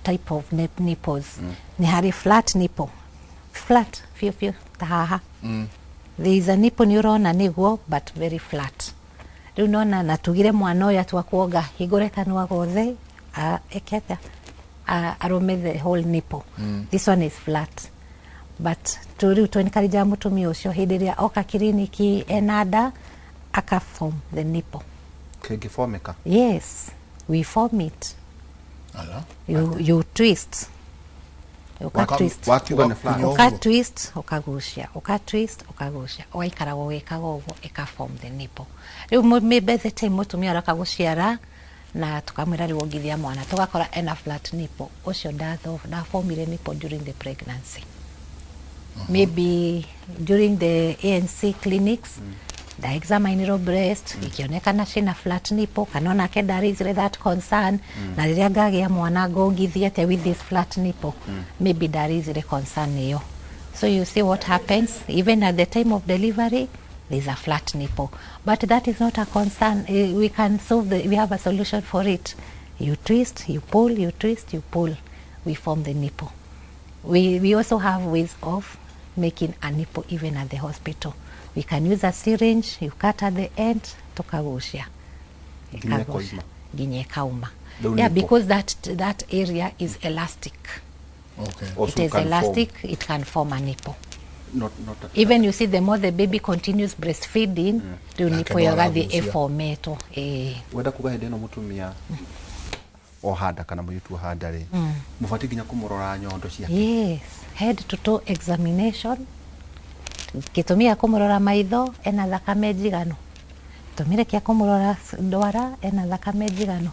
type of nipples ni hari flat nipple flat few tahaha there is a nipple neurona niguo but very flat rĩu nona natugire mwana ũyũ atwakuonga hingũre kanua gothe eketa arome the whole nipple this one is flat but turiu twenkarija mutumia ucio hĩndĩ ĩrĩa oka kiriniki enada aka form the nipple kĩngĩformĩka yes we form it you twist ukatwist ukagucia ugaikara gũgĩkaga ũguo ĩkaform the nipple rĩu maybe the time mutumia araka gũciara na tukamwĩra rĩu ongithia mwana tugakora ena flat nipple ucio ndaformire nipple during the pregnancy maybe during the ANC clinics the examine breast ikionekana cina flat nipple kana onake ndarizire that concern na rĩrĩa ngagĩa mwana ngongithia atĩa with this flat nipple maybe ndarizire concern iyo so you see what happens even at the time of delivery there's a flat nipple but that is not a concern we can solve we have a solution for it you twist you pull you twist you pull we form the nipple we also have ways of making a nipple even at the hospital we can use a syringe you cut at the end tukagucia nginya ikauma because that area is elastic it is elastic it can form a nipple even you see the more the baby continues breastfeeding nipple yogathi iformeto wenda kuga hĩndĩ ĩno mũtumia ohanda kana mũirĩtu ohanda rĩ mũbatiĩ nginya kũmũrora nyondo ciake yes head to toe examination gĩtũmi gĩa kũmũrora maitho ena thakame njiganu gĩtũmire kĩa kũmũrora ndwara ena thakame njiganu.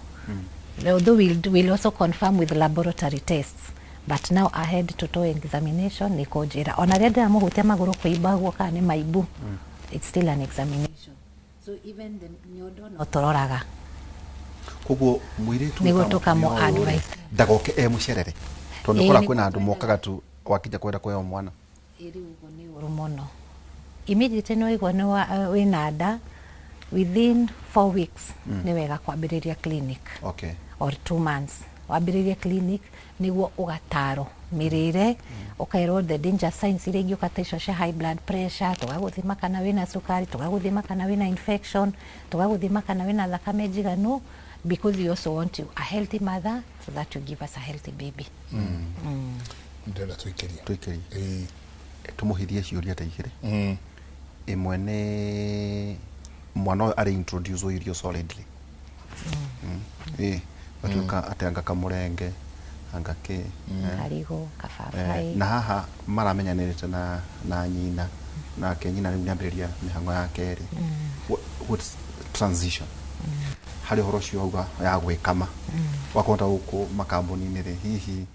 Although we'll also confirm with laboratory tests, but now ahead to examination ni kũnjĩra ona rĩrĩa ndĩramũhutia magũrũ kũimba guo kana nĩ maimbu, it's still an examination. So even the nyondo no tũroraga. Koguo mũirĩtu nĩguo tũkamũ advice ndagoke mũcerere tondũ kora kwĩna andũ mokaga tu wakija kwenda kuheo mwana. Iri ugo ni ũru mũno. Immediately no igwa ni wĩna nda, within 4 weeks ni wega kwambĩrĩria clinic. Okay. Or 2 months wambĩrĩria clinic nĩguo ũgataro mĩrĩre, ũkairwo the danger signs iria ingĩũka ta icio cia high blood pressure, tũgagũthima kana wĩna cukari, tũgagũthima kana wĩna infection, tũgagũthima kana wĩna thakame njiganu, because we also want you a healthy mother so that you give us a healthy baby. Ndĩrenda twĩkĩrie tũmũhithie ciũria ta igĩrĩ. Ĩmwe nĩ mwana ũyũ arĩ introduce irio solidly. Batuĩka atĩ anga kamũrenge anga kĩ karigo kababai na haha maramenyanĩrĩte na nyina na kenyina rĩu nĩambĩrĩria mĩhang'o ya kerĩ. What's transition harĩ ũhoro ũcio auga ya gwĩkama wakũhota gũkũ makambuni-inĩ rĩ hihi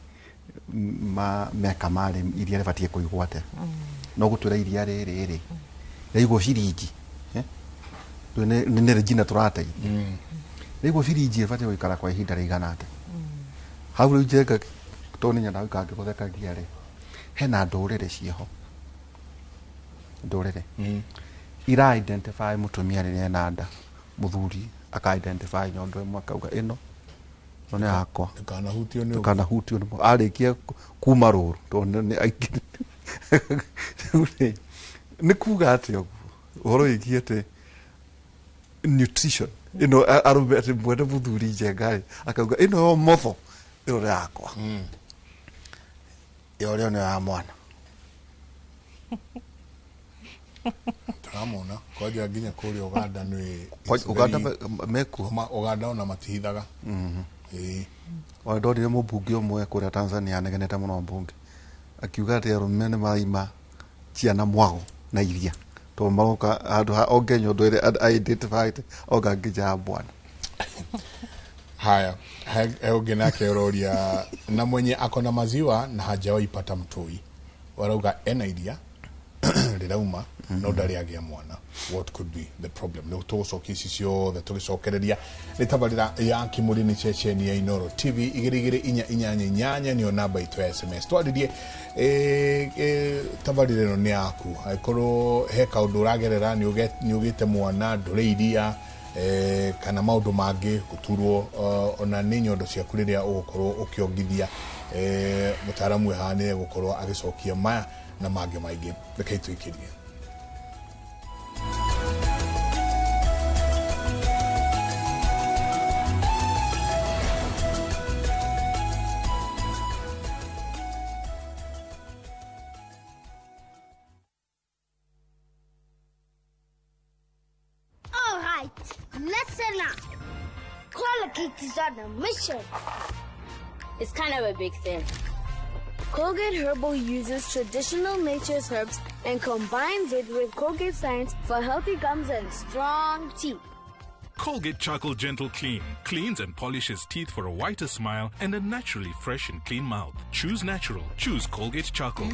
meka marĩ iria rĩbatiĩ kũigwo atĩa no gũtwĩra iria rĩrĩ rĩigwo ciringi nĩ Regina tũrateithia rĩigwo ciringi rĩbatiĩ gũikara kwa ihinda rĩigana atĩa hau rĩu njenga tondũ nĩnyenda gũikara ngĩgũthekagia rĩ hena ndũrĩrĩ ciĩho ndũrĩrĩ ira identify mũtumia rĩrĩa ena nda mũthuri aka identify nyondo ĩmwe akauga ĩno no nĩ yakwa ndũkanahutio nĩ arĩkia kuma rũru tondũ nĩ aingĩ nĩ kuga atĩ ũguo ũhoro wĩgiĩ atĩ nutrition ĩno arũme atĩ mwene mũthuri njenga akauga ĩno yo motho ĩno nĩ yakwa ĩyo nĩ ya mwana taramona kwaja nginya kũrĩa Uganda nĩ Uganda mekuo Uganda ona matihithaga. Ndorire mũmbunge ũmwe kũrĩa Tanzania anegenete mũno mbunge akiuga atĩ arũme nĩ maraima ciana mwago na iria tondũ maroka handũ ha onge nyondo ĩrĩa identified onga ngija bwana. Haya ũngĩ nake ũroria na mwenye akona maziwa na hajawahi pata mtoi warauga ena iria rĩrauma no ndarĩ agĩa mwana. What could be the problem? No tũgũcokia ici ciothe tũgĩcokereria nĩ tabarĩra ya Kimũri ceceni ya Inooro TV 22488 nĩyo namba itũ ya SMS twaririe tabarĩra ĩno nĩ yaku angĩkorwo he kaũndũ ũragerera nĩ ũgĩte mwana ndũrĩ iria kana maũndũ mangĩ gũturwo ona nĩ nyondo ciaku rĩrĩa ũgũkorwo ũkĩongithia mũtaaramu ehanĩre gũkorwo agĩcokia maya na mangĩ maingĩ reke twĩkĩrie. Listen up. Colgate is on a mission. It's kind of a big thing. Colgate Herbal uses traditional nature's herbs and combines it with Colgate Science for healthy gums and strong teeth. Colgate Charcoal Gentle Clean cleans and polishes teeth for a whiter smile and a naturally fresh and clean mouth. Choose natural. Choose Colgate Charcoal.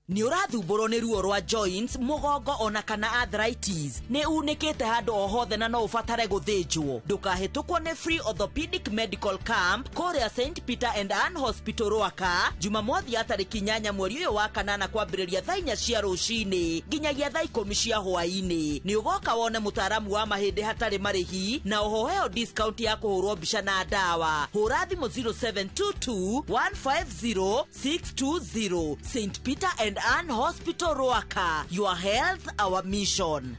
Nĩ ũrathumbũrwo nĩ ruo rwa joints, mũgongo ona kana arthritis. Nĩ unĩkĩte handũ o hothe na no ũbatare gũthĩnjwo. Ndũkahĩtũkwo nĩ Free Orthopedic Medical Camp kũrĩa St. Peter and Ann Hospital Rwaka Jumamothi ya tarĩki 8 mweri ũyũ wa kanana kwambĩrĩria thaa 4 cia rũcinĩ nginyagia thaa 10 cia hwaĩ-inĩ. Nĩ ũgoka wone mũtaaramu wa mahĩndĩ hatarĩ marĩhi na oho heo discount ya kũhũrwo mbica na ndawa. Hũra thimũ 0722 150 620. St. Peter and Ann Hospital Rwaka. Your health, our mission.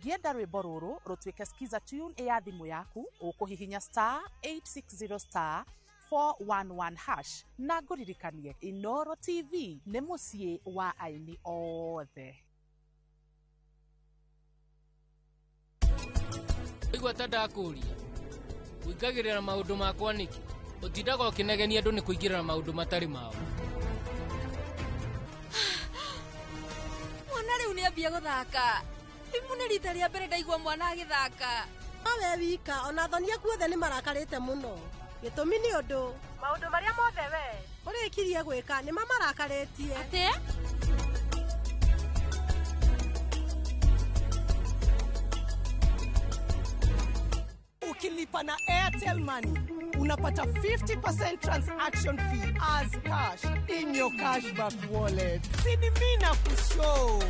Ũngĩenda rwĩmbo rũrũ rũtuĩke skiza tune ya thimũ yaku, ũkũhihinya *860 411 hash na ngũririkanie Inooro TV nĩ mũciĩ wa aini othe. Igua ta ndakũria ũingagĩrĩra maũndũ makwa nĩkĩ ũtindaga ũkĩnegenia andũ nĩ kũingĩrĩra maũndũ matarĩ mao. Mwana rĩu nĩ ambia gũthaka. Imu nĩ rita rĩa mbere ndaigua mwana agĩthaka. Awe wika ona thoni aku othe nĩ marakarĩte mũno. Gĩtũmi nĩ ũndũ maũndũ marĩa mothe we ũrĩkirie gwĩka nĩ mamarakarĩtie. Atĩ? Ukilipa na Airtel Money unapata 50% transaction fee as cash in your cashback wallet. Sini mina kushow.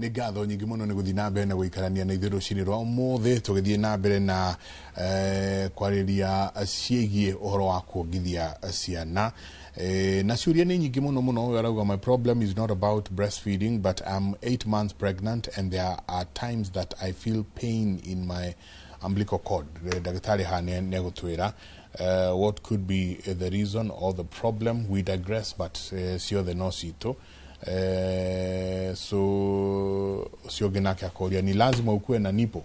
nĩ ngatho nyingĩ mũno nĩ gũthiĩ na mbere na gũikarania na ithuĩ rũcinĩ rwa ũmũthĩ tũgĩthiĩ na mbere na kwarĩria ciĩgiĩ ũhoro wa kuongithia ciana na ciũria nĩ nyingĩ mũno mũno arauga my problem is not about breastfeeding but I'm 8 months pregnant and there are times that I feel pain in my umbilical cord. Ndagĩtarĩ hane nĩ gũtwĩra what could be the reason or the problem. We digress but ciothe no citũ so cionge nake akoria ni lazima ukuwe na nipo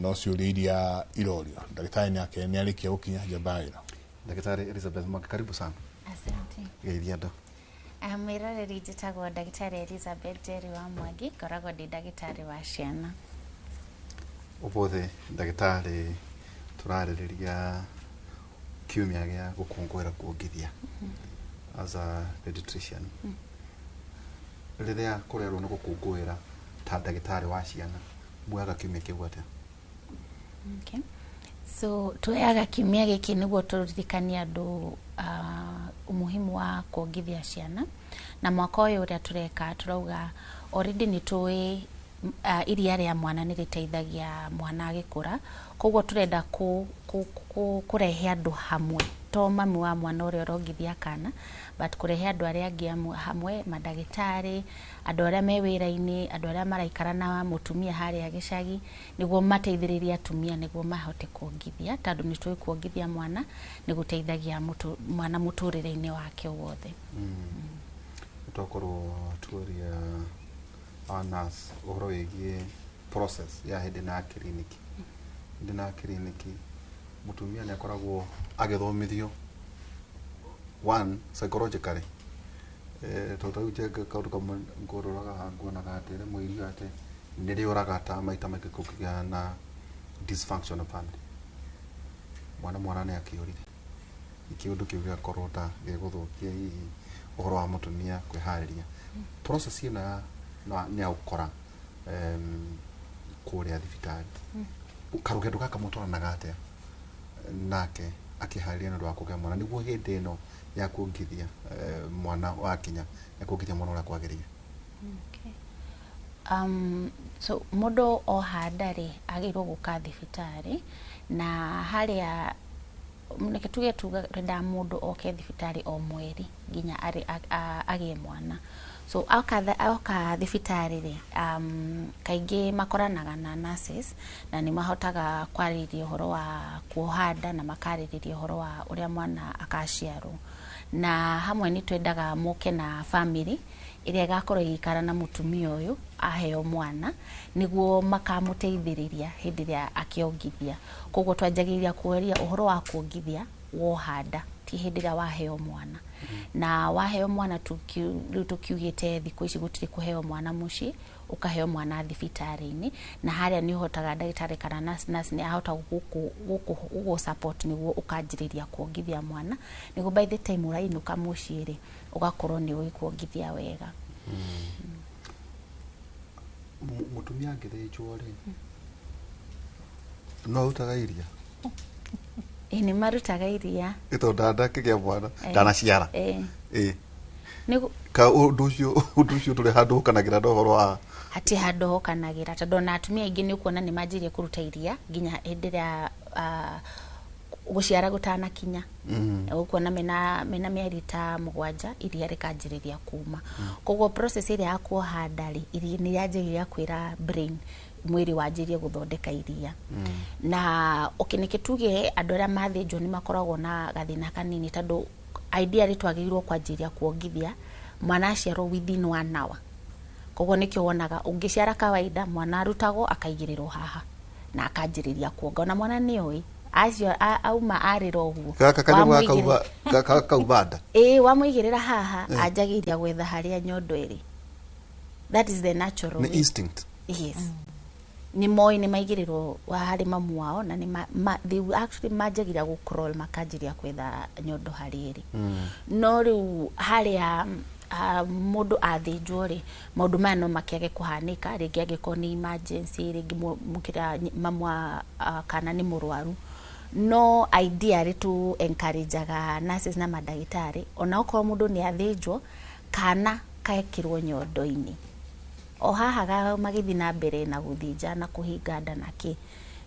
no ciũria iria irorio. Ndagĩtarĩ nake nĩ arĩkia gũkinya Jabaira. Ndagĩtarĩ Elizabeth Mwangi, karibu sana. Asante. Geithia andũ. Mwĩroreri njĩtagwo Ndagĩtarĩ Elizabeth Jerry wa Mwangi, ngoragwo ndĩ ndagĩtarĩ wa ciana. Ũmũthĩ ndagĩtarĩ tũrarĩrĩria kiumia gĩa gũkũngũĩra kuongithia as a pediatrician. Rĩrĩa kũrerwo nĩ gũkũngũĩra ta ndagĩtarĩ wa ciana, muoyaga kiumia kĩu atĩa? Okay. So tuoyaga kiumia gĩkĩ nĩguo tũririkanie andũ umuhimu wa kuongithia ciana, na mwaka ũyũ ũrĩa tũreka turauga already nĩ tũĩ iria rĩa mwana nĩ rĩteithagia mwana agĩkũra, koguo turenda kũrehe andũ hamwe, to mami wa mwana ũrĩa ũrongithia kana, but kũrehe andũ arĩa angĩ hamwe, mandagĩtarĩ, andũ arĩa me wĩra-inĩ, andũ arĩa maraikara na mũtumia harĩa gĩcagi, nĩguo mateithĩrĩrie atumia nĩguo mahote kuongithia, tondũ nĩ tũĩ kuongithia mwana nĩ gũteithagia mwana mũtũrĩre-inĩ wake wothe. Tũkorwo tuoria nurse ũhoro wĩgiĩ process ya hĩndĩ na kiriniki. Hĩndĩ na kiriniki mũtumia nĩ akoragwo agĩthomithio one psychologically tũtaujenga kaũndũ kamwe ngũrũraga nguonaga atĩ rĩmwe irio atĩ nĩ rĩũraga ta maita maingĩ kũkĩgĩa na dysfunctional family. Mwana nĩ akĩũrire ikiũndũ kĩu gĩakorwo ta gĩgũthũkia hihi ũhoro wa mũtumia kwĩharĩria. Process ĩno nĩ aũkora kũrĩa thibitarĩ. Karũgendo gaka mũtwaranaga atĩa nake akĩharĩria nĩ ũndũ wa kũgĩa mwana nĩguo hĩndĩ ĩno ya kuongithia mwana wakinya ya kuongithia mwana ũrĩa kwagĩrĩire? Okay. So mũndũ o handarĩ agĩrĩirwo gũka thibitarĩ, na harĩa nĩke tuge renda mũndũ oke thibitarĩ o mweri nginya agĩe mwana. So oka thibitarĩ kaingĩ makoranaga na nurses na nĩ mahotaga kwarĩrĩria ũhoro wa kuoha nda na makarĩrĩria ũhoro wa ũrĩa mwana akaciarwo, na hamwe nĩ twendaga mũke na family ĩrĩa ĩgakorwo ĩgĩikara na mũtumia ũyũ aheo mwana nĩguo makamũteithĩrĩria hĩndĩ ĩrĩa akĩongithia. Koguo twanjagĩrĩria kuoria ũhoro wa kuongithia woha nda, ti hĩndĩ ĩrĩa waheo mwana. Na waheo mwana rĩu tũkiugĩte thikũ ici gũtirĩ kũheo mwana mũciĩ, ũkaheo mwana thibitarĩ-inĩ, na harĩa nĩ ũhotaga ndagĩtarĩ kana nurse nĩ ahota gũkũ support nĩguo ũkanjĩrĩria kuongithia mwana, nĩguo by the time ũrainũka mũciĩ rĩ ũgakorwo nĩ ũĩ kuongithia wega. Mũtumia angĩthĩnjwo rĩ no arutaga iria? Nĩ marutaga iria. Tondũ ndakĩgĩa mwana ndanaciara. Ka ũndũ ũcio tũrĩ handũ ũkanagĩra ũhoro wa hati handũ ũkanagĩra, tondũ na atumia aingĩ nĩ ũkuona nĩ manjĩrie kũruta iria nginya hĩndĩ ĩrĩa guciara gutanakinya ukuona mena mieri ta 7 iria rikanjiriria kuma koguo process iria ya kuoha ndari iria ni yanjiriria kwira brain mwiri wanjirie guthondeka iria na okiniketuge andu aria mathinjwo ni makoragwo na gathina kanini tondu idea ri twagirwo kwanjiria kuongithia mwana aciarwo within 1 hour koguo nikio wonaga ungiciara kawaida mwana arutagwo akaigirirwo haha na akanjiriria kuonga na mwana ni oi acio auma arira uguo kaubanda wamuigirira haha anjagiria gwetha haria nyondo iri. That is the natural way. Instinct. Yes. Ni moi ni maigirirwo wa hari mamu wao na ni they actually majagira go crawl makanjiria kwetha nyondo hari iri. No riu haria mundu athinjwo ri maundu maya no makiage kuhanika ringi angiko ni emergency ringi mukira mamwa kana ni murwaru no idea ri tu encourage nurses na madagitari ona uko mundu ni athinjwo kana kaekirwo nyondo-ini o haha ga magithi na mbere na guthinja na kuhinga nda naki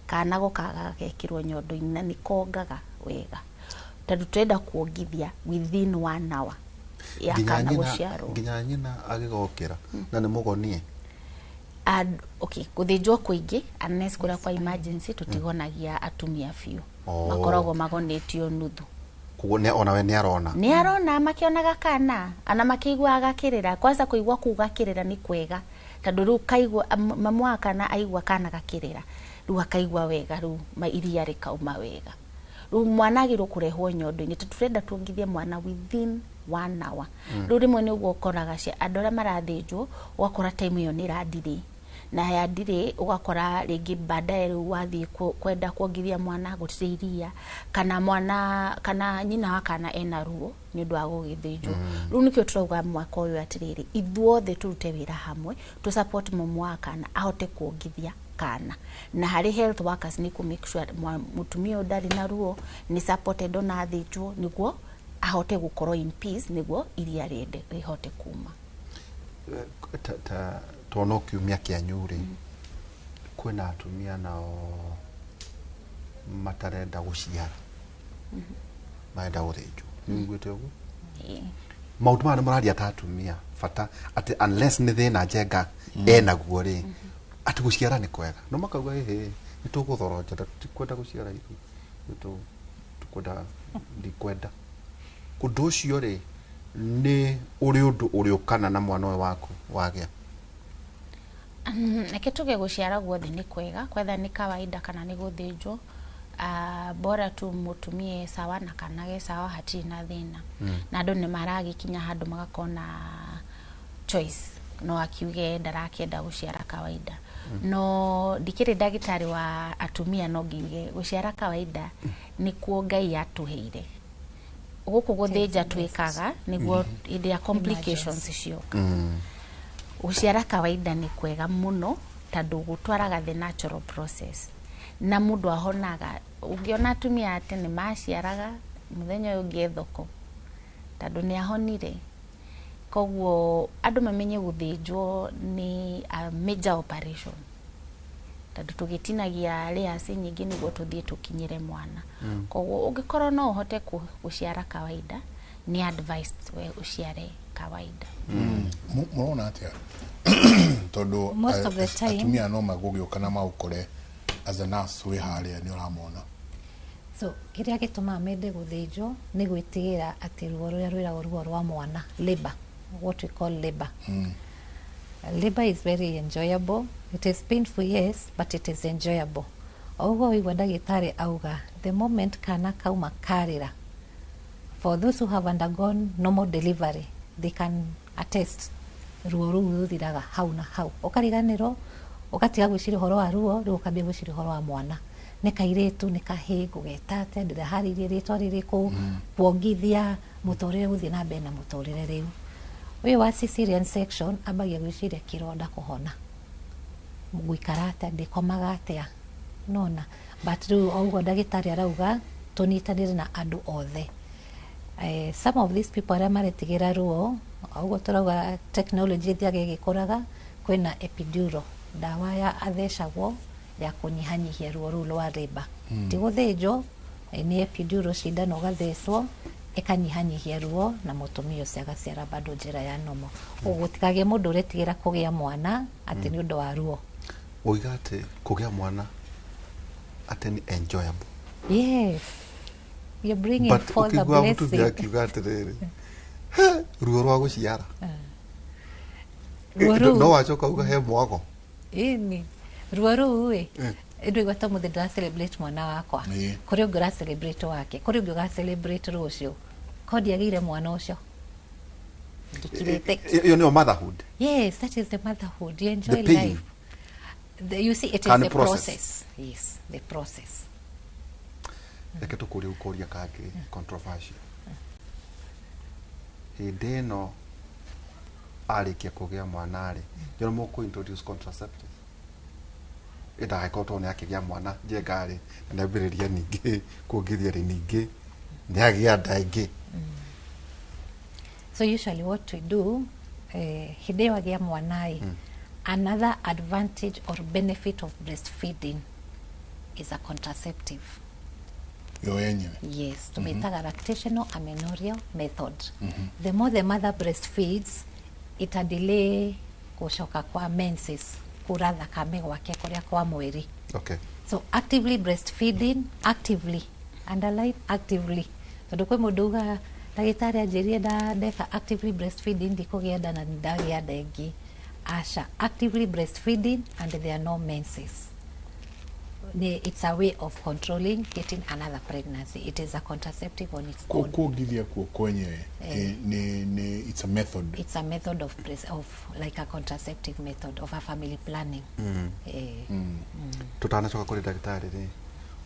kana gukaga gekirwo nyondo-ini na nikongaga wega tondu twenda kuongithia within 1 hour ya kana guciarwo nginya nyina agigokira na ni mugonie okay guthinjwo kuingi unless kura kwa emergency tutigonagia atumia fiu makoragwo magonetio nuthu kuone ona we ni arona makionaga kana ana makigwa agakirira kwanza kuigwa kugakirira ni kwega tondu ru kaigwa mamu kana aigwa kana gakirira ru akaigwa wega ru iria rikauma wega ru mwana agirwo kurehwo nyondo-ini tuturenda tuongithie mwana within 1 hour ru rimwe ni uguo koraga cia andu aria marathinjwo ugakora time iyo ni radire na ya ndire ugakora ringi baadaye wathi kwenda kuongithia mwana gutire iria kana mwana kana nyina wa kana ena ruo ni undu wa gugithinjwo ru nikio turauga mwaka uyu atiriri ithuothe turute wira hamwe to support mamu wa kana ahote kuongithia kana na hari health workers ni ku make sure mutumia ndari na ruo ni supported ona athinjwo niguo ahote gukorwo in peace niguo iria rende rihote kuma tono kiumia kia nyuri kwina atumia nao matarenda guciara maenda guthinjwo niguite uguo maundu mara mararia ta atumia fata ati unless ni thina njenga ena guo ri ati guciara ni kwega no makauga ni tuguthoroja tikwenda guciara itu tukwenda ndikwenda kundu ucio ri ni uri undu uriukana na mwana waku wagia Neketuge guciara guothe ni kwega kwetha ni kawaida kana ni guthinjwo bora tu mutumie sawa na kana ge sawa hati na thina na andu ni maragikinya handu magakona choice no akiuge ndarakenda guciara kawaida no dikire dagitari wa atumia no ngiuge guciara kawaida ni kuo Ngai atuheire guku guthinja twikaga niguo indi ya complications cioka guciara kawaida ni kwega muno tondu gutwaraga the natural process na mundu ahonaga ungiona atumia ate ni maciaraga muthenya ungi thoko tondu ni ahonire koguo andu mamenye guthinjwo ni a major operation tondu tugitinagia layers nyingi niguo tuthie tukinyire mwana koguo ungikorwo no uhote guciara kawaida ni advised we uciare kawaida muona atia tondu atumia no magugioka na maukore as a nurse we haria ni uramona so kiria gituma mende guthinjwo ni gwitigira ati ruo ruria rwiragwo ruo rwa mwana labor what we call labor labor is very enjoyable. It is painful, yes, but it is enjoyable. Ogo igwa ndagitari auga the moment kana kauma karira, for those who have undergone normal delivery they can attest ruo ruu thiraga hau na hau ukariganiro ukatiga gwicira horo wa ruo ru ukambia gwicira horo wa mwana ne kairetu ne kahigo getate ndira haririe ritwa ririku kuongithia mutorire guthie na mbere na mutorire riu uyu wa cesarean section ambagia gwiciria kironda kuhona guikarata ndikomaga atia nona but riu ogo ndagitari arauga tunitanire na andu othe some of these people are maretigira ruo ogo turauga technology thiage gikuraga kwina epidural dawa ya athecagwo ya kunyihanyihia ruo ruu rwa labor ti guthinjwo ni epidural cindano gathecwo ikanyihanyihia ruo na mutumia ucio agaciara bado njira ya nomo gutikagie mundu uretigira kugia mwana ati ni undu wa ruo oiga ati kugia mwana ati ni enjoyable. Yes, you're bringing forth a blessing. But ukiuga atiriri ruo rwa guciara no wachoka uga he mwago ini ruo ruu ndu igwata muthi ndira celebrate mwana wakwa kuri ungi ura celebrate wake kuri ungi uga celebrate rucio kodi agire mwana ucio you know motherhood. Yes, that is the motherhood. You enjoy life. You see, it is the process. Yes, the process. Reke tukuri ukoria kake controversial. Hindi ino arikia kugia mwana ri yo mo ku introduce contraceptives ida ikoto ne akigia mwana je gari na biriria ningi kugithia ri ningi ni agia ndaingi. So usually what we do hindi wagia mwanai another advantage or benefit of breastfeeding is a contraceptive. Yes, tumetaga lactational amenorrheal method. The more the mother breastfeeds, it a delay kushoka kwa menses, kura thakame gwake kuria kwa mweri. Okay. So actively breastfeeding, underline actively. Tondu kwi mundu uga ndagitari anjirie ndeka actively breastfeeding ndikugia nda na ndagia nda ingi. Asha, actively breastfeeding and there are no menses. It's a way of controlling getting another pregnancy. It is a contraceptive on its own. Kugithia kwenyewe it's a method. It's a method of like a contraceptive method of a family planning. Tutanachoka kuri daktari ri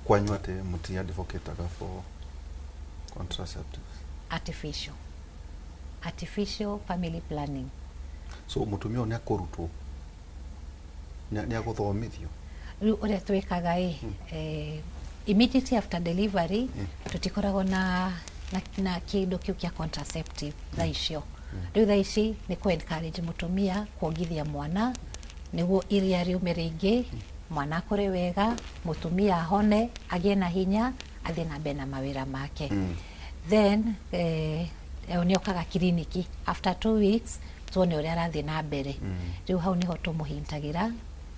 kwanyu ate muti advocate for contraceptives. Artificial family planning. So mutumia ni akorutwo ni aguthomithio riu uria twikaga immediately after delivery tutikoragwo na kindu kiu kia contraceptive thaicio riu thaici ni ku encourage mutumia kuongithia mwana niguo iria riume ringi mwana akure wega mutumia ahone agie na hinya athie na mbere na mawira make. Then ni okaga kiriniki after 2 weeks tuone uria arathie na mbere riu hau niho tumuhintagira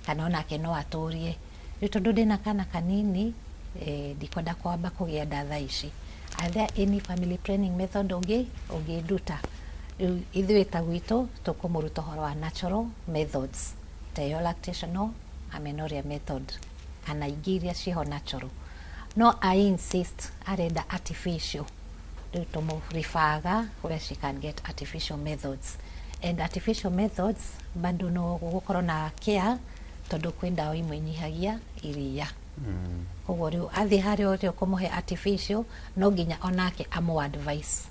kana onake no aturie riu tondu ndina kana kanini ndikwenda kwamba kugia nda thaa ici. Are there any family planning method ungiduta riu ithuĩ ta gwitu tukumuruta horo wa natural methods ta yo lactational amenorrhea method kana ingĩ iria ciho natural. No I insist arenda artificial riu tumurifaga where she can get artificial methods. And artificial methods bado no gukorwo na care tondu kwi ndawa imwe inyihagia iria. Koguo riu athi hari ori ukumuhe artificial no nginya onake amu advice.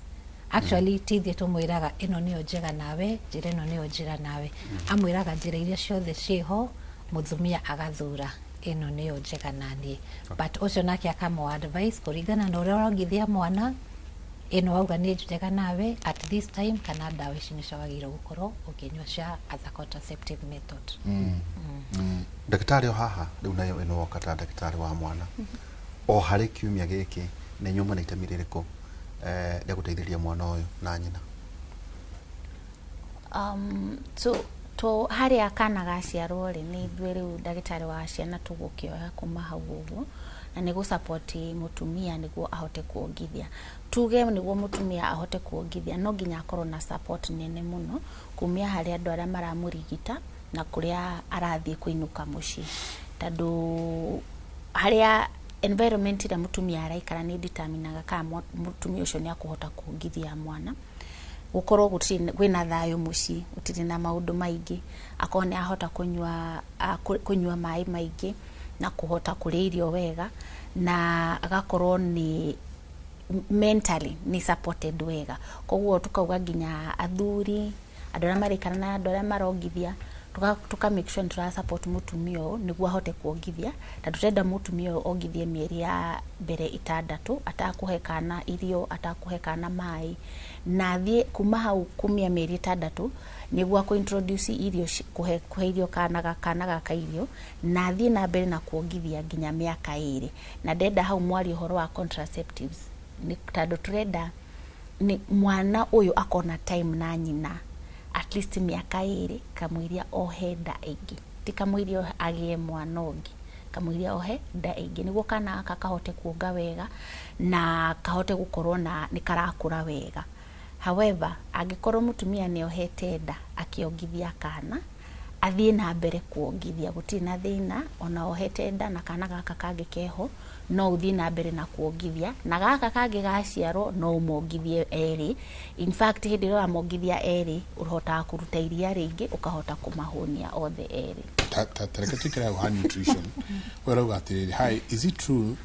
Actually tithie tumwiraga ino niyo njega nawe njira ino niyo njira nawe amwiraga njira iria ciothe ciho muthumia agathura ino niyo njega nanie but ucio nake akamu advice kuringana na uria urongithia mwana ino auga ni njega nawe at this time kana ndawa ici ni ciagirwo gukorwo ukinywa cia as a contraceptive method. Daktari o haha riu nayo ino wakata daktari wa mwana o hari kiumia giki ne nyuma na itemi ririko ria guteithĩrĩria mwana uyu na nyina. To haria kana gaciarwo ri ni ithuĩ riu ndagĩtarĩ wa ciana tũgũkĩoya kuma hau ũguo na nĩ support mutumia niguo ahote kuongithia. Tuge niguo mutumia ahote kuongithia no nginya akorwo na support nene muno kumia harĩ andũ arĩa maramũrigita na kũrĩa arathie kuinuka muciĩ tondu harĩa environment ĩrĩa mutumia araikara ni determinaga kana mutumia ũcio nĩ akuhota kuongithia mwana gukorwo gwina thayo muciĩ gutiri na maundu maingi akone ahota kunywa mai maingi na kuhota kuria irio wega na agakorwo ni mentally ni supported wega. Koguo tukauga nginya athuri andu arĩa marikana na andu arĩa marongithia tuka make sure tura support mutumio niguo ahote kuongithia ta tutenda mutumio ongithie mieri ya mbere 6 atakuhe kana irio atakuhe kana mai na thie kuma hau kumia mieri 6 niguo ku introduce irio kuhe irio kana gaka irio na thie na mbere na kuongithia nginya miaka 2 na ndenda hau mwari horo wa contraceptives ni tando turenda ni mwana uyu akona time na nyina at least miaka 2 kamwiria ohe nda ingi ti kamwiria agie mwana ungi kamwiria ohe nda ingi niguo kana aka kahote kuonga wega na kahote gukorwo na ni karakura wega. However angikorwo mutumia ni ohete nda akiongithia kana athie na mbere kuongithia gutiri na thina ona ohete nda na kana gaka kangi keho no uthie na mbere na kuongithia na gaka kangi gaciarwo no umongithie eri. In fact hindi ro amongithia eri urahota kuruta iria ringi ukahota kumahonia othe eri. Tareke tukira ha nutrition wera ugatiri hi is it true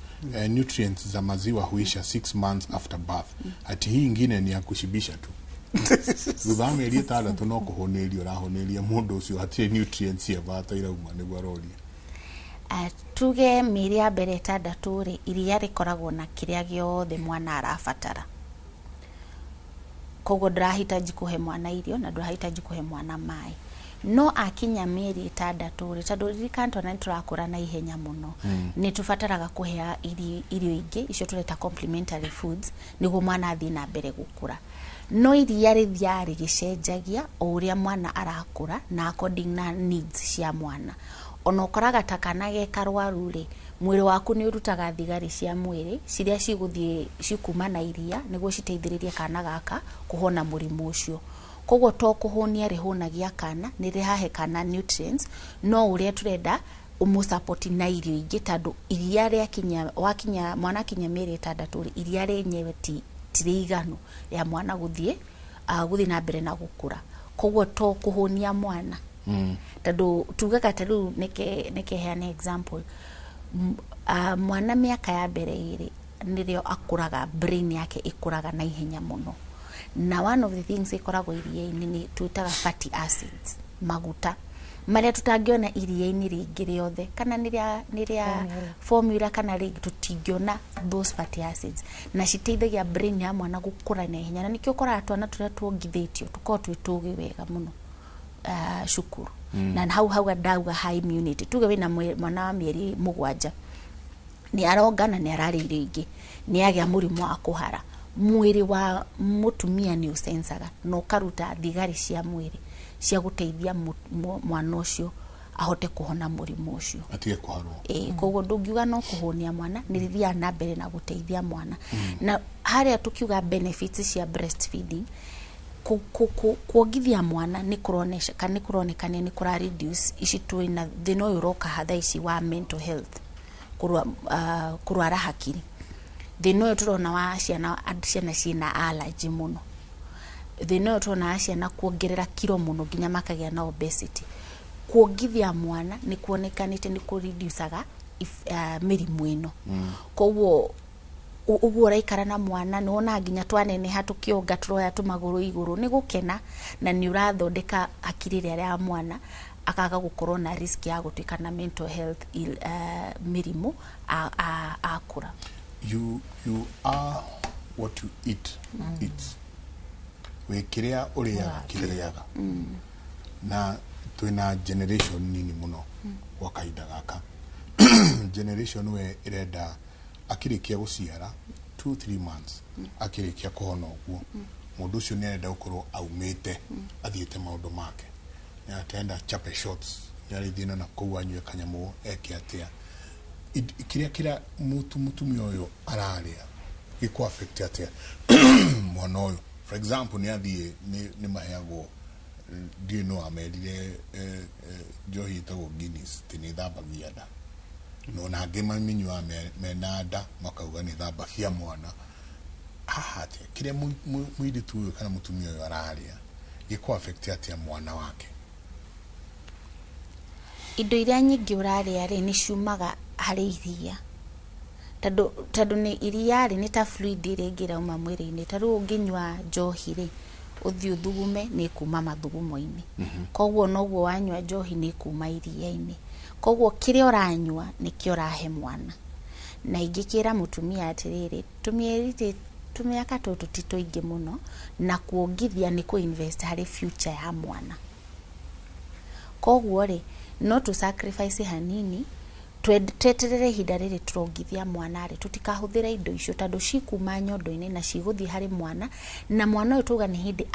nutrients za maziwa huisha 6 months after birth ati hii ingine ni ya kushibisha tu thutha meri 6 no kuhonerio rahoneria mundu ucio ati nutrients ya bata irauma niguo aroria tuge meri ya mbere 6 ri iria rikoragwo na kiria giothe mwana arabatara kogo ndurahitaji kuhe mwana irio na ndurahitaji kuhe mwana mai no akinya meri 6 ri tondu rikanto na turakura na ihenya muno ni tufataraga kuhea irio ingi icio tureta complementary foods niguo mwana athie na mbere gukura no iria rithia rigicenjagia o uria mwana arakura na according na needs cia mwana ona ukoraga takana gekarwaru ri mwiri waku ni urutaga thigari cia mwiri ciria ciguthie cikuma na iria niguo citeithiririe kana gaka kuhona murimu ucio kogo to kuhonia rihonagia kana ni rihahe kana nutrients no uria turenda umusupport na irio ingi tondu iria ria kinya wakinya mwana kinya meri 6 ri iria renyewe tiriganu ya mwana guthie na mbere na gukura kogo to kuhonia mwana tondu tugaga tadu neke heane example mwana miaka ya mbere 2 nirio akuraga brain yake ikuraga na ihenya muno na one of the things ikoragwo iria-ini ni twitaga fatty acids maguta maria tutangiona iria-ini ringi riothe kana niria formula kana ringi tutingiona those fatty acids na citeithagia brain ya mwana gukura na ihenya na nikio ukora twana turia tuongithitio tuko twitugi wega muno shukuru na hau adauga high immunity tuge wina mwana wa mieri 7 ni arongana ni arari irio ingi ni agia murimu wa kuhara mwiri wa mutumia ni usensaga no karuta thigari cia mwiri cia guteithia mwana ucio ahote kuhona murimu ucio atige kuharwo kogo ndungiuga no kuhonia mwana ni rithia na mbere na guteithia mwana na haria tukiuga benefits cia breastfeeding kuongithia mwana ni kuronekana ni kura reduce ici twina thino uroka hatha ici wa mental health kurwara hakiri thino turona wa ciana ciina allergy muno thino turona ciana kuongerera kilo muno ginya makagia na obesity kuongithia mwana ni kuonekanite ni ku reduceaga mirimu ino koguo ubu raikara na mwana nona ginya twanene hatukionga turoya tumaguru iguru ni gukena na ni urathondeka akiri ya mwana akaga gukorwo na risk ya gutwika na mental health mirimu akura. You are what you eat. We kiria uria kiriaga na twina generation nini muno wa kaida gaka generation we irenda akirikia guciara 2-3 months akirikia kuhona uguo mundu ucio ni arenda gukorwo aumite athiete maundu make ni atenda chape shots yari thina na kuwa anywe kanyamu eke atia kira mutumia uyu araria giko affect atia mwana uyu for example ni athie ni maheagwo do you know amerire johi tago Guinness tini thambagia nda no na ngema minywa menada makauga ni thambagia mwana ahate kire mwidi tu kana mutumia uyu araria giko affect atia mwana wake indo iria nyingi uraria ri ni ciumaga hari iria tadu ni iria ri ni ta fluid ri ngira uma mwiri-ini tadu unginywa njohi ri uthi uthugume ni kuma mathugumo-ini koguo noguo wanyua njohi ni kuma iria-ini koguo kiria uranyua nikio urahe mwana na ingikira mutumia atiriri tumiaka tutu tito ingi muno na kuongithia ni ku invest hari future ya mwana koguo ri no to sacrifice hanini tweterere ihinda riri turongithia mwana ri tutikahuthira indo icio tondu cikuma nyondo-ini na ciguthii hari mwana na mwana uyu tuga ni hindi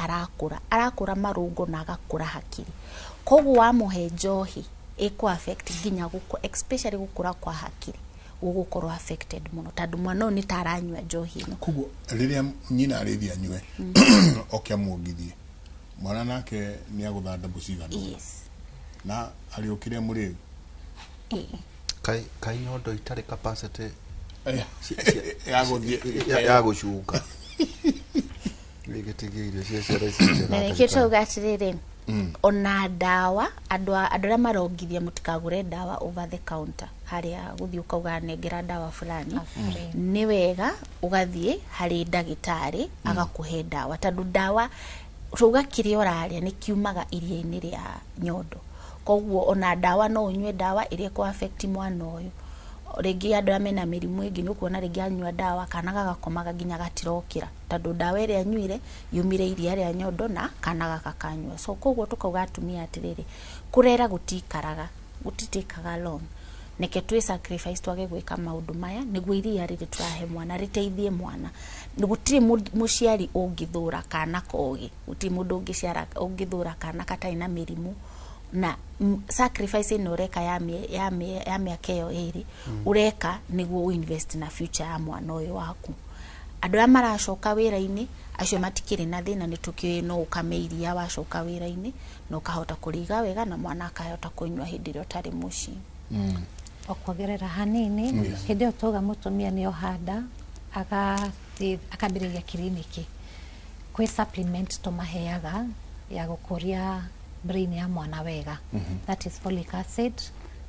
arakura marungo na agakura hakiri koguo wamuhe njohi iko affect ginya especially gukura kwa hakiri ugukorwo affected muno tondu mwana uyu ni taranyua njohi ino koguo riria nyina arithia nyue okia muongithie mwana nake ni aguthanda bucigano na ariukire muri kai nyondo itari capacity ya gucunga ligetigirio na kitu ugatiriri ona dawa andu aria marongithia mutikagure dawa over the counter haria guthii ukauga nengera dawa fulani ni wega ugathie hari ndagitari agakuhe dawa tondu dawa ruga kiria uraria ni kiumaga iria-ini ria nyondo koguo ona dawa no unywe dawa iria ku affect mwana uyu ringi andu amena mirimu ingi ni kuona ringi anywa dawa kana gagakomaga ginya gatirokira tondu dawa iria anyuire yumire iria ria nyondo na kana gakakanywa so koguo tukauga atumia atiriri kurera gutikaraga gutitikaga long neke twi sacrifice twage gwika maundu maya niguo iria riri turahe mwana riteithie mwana gutiri muciari ungithura kana kogi gutiri mundu ungiciara ungithura kana kataina mirimu na sacrifice ino ureka ya miaka iyo iri ureka niguo invest na future ya mwana uyu waku andu aria maracoka wira-ini acio matikiri na thina ni tukio no ukameiria wacoka wira-ini no kahota kuriga wega na mwana akahota kunywa hindi rio tari muci okuongerera hanini hindi iyo tuga mutumia ni ohanda akambiriria kiriniki kwi supplement tumaheaga ya gukuria brain ya mwana wega that is folic acid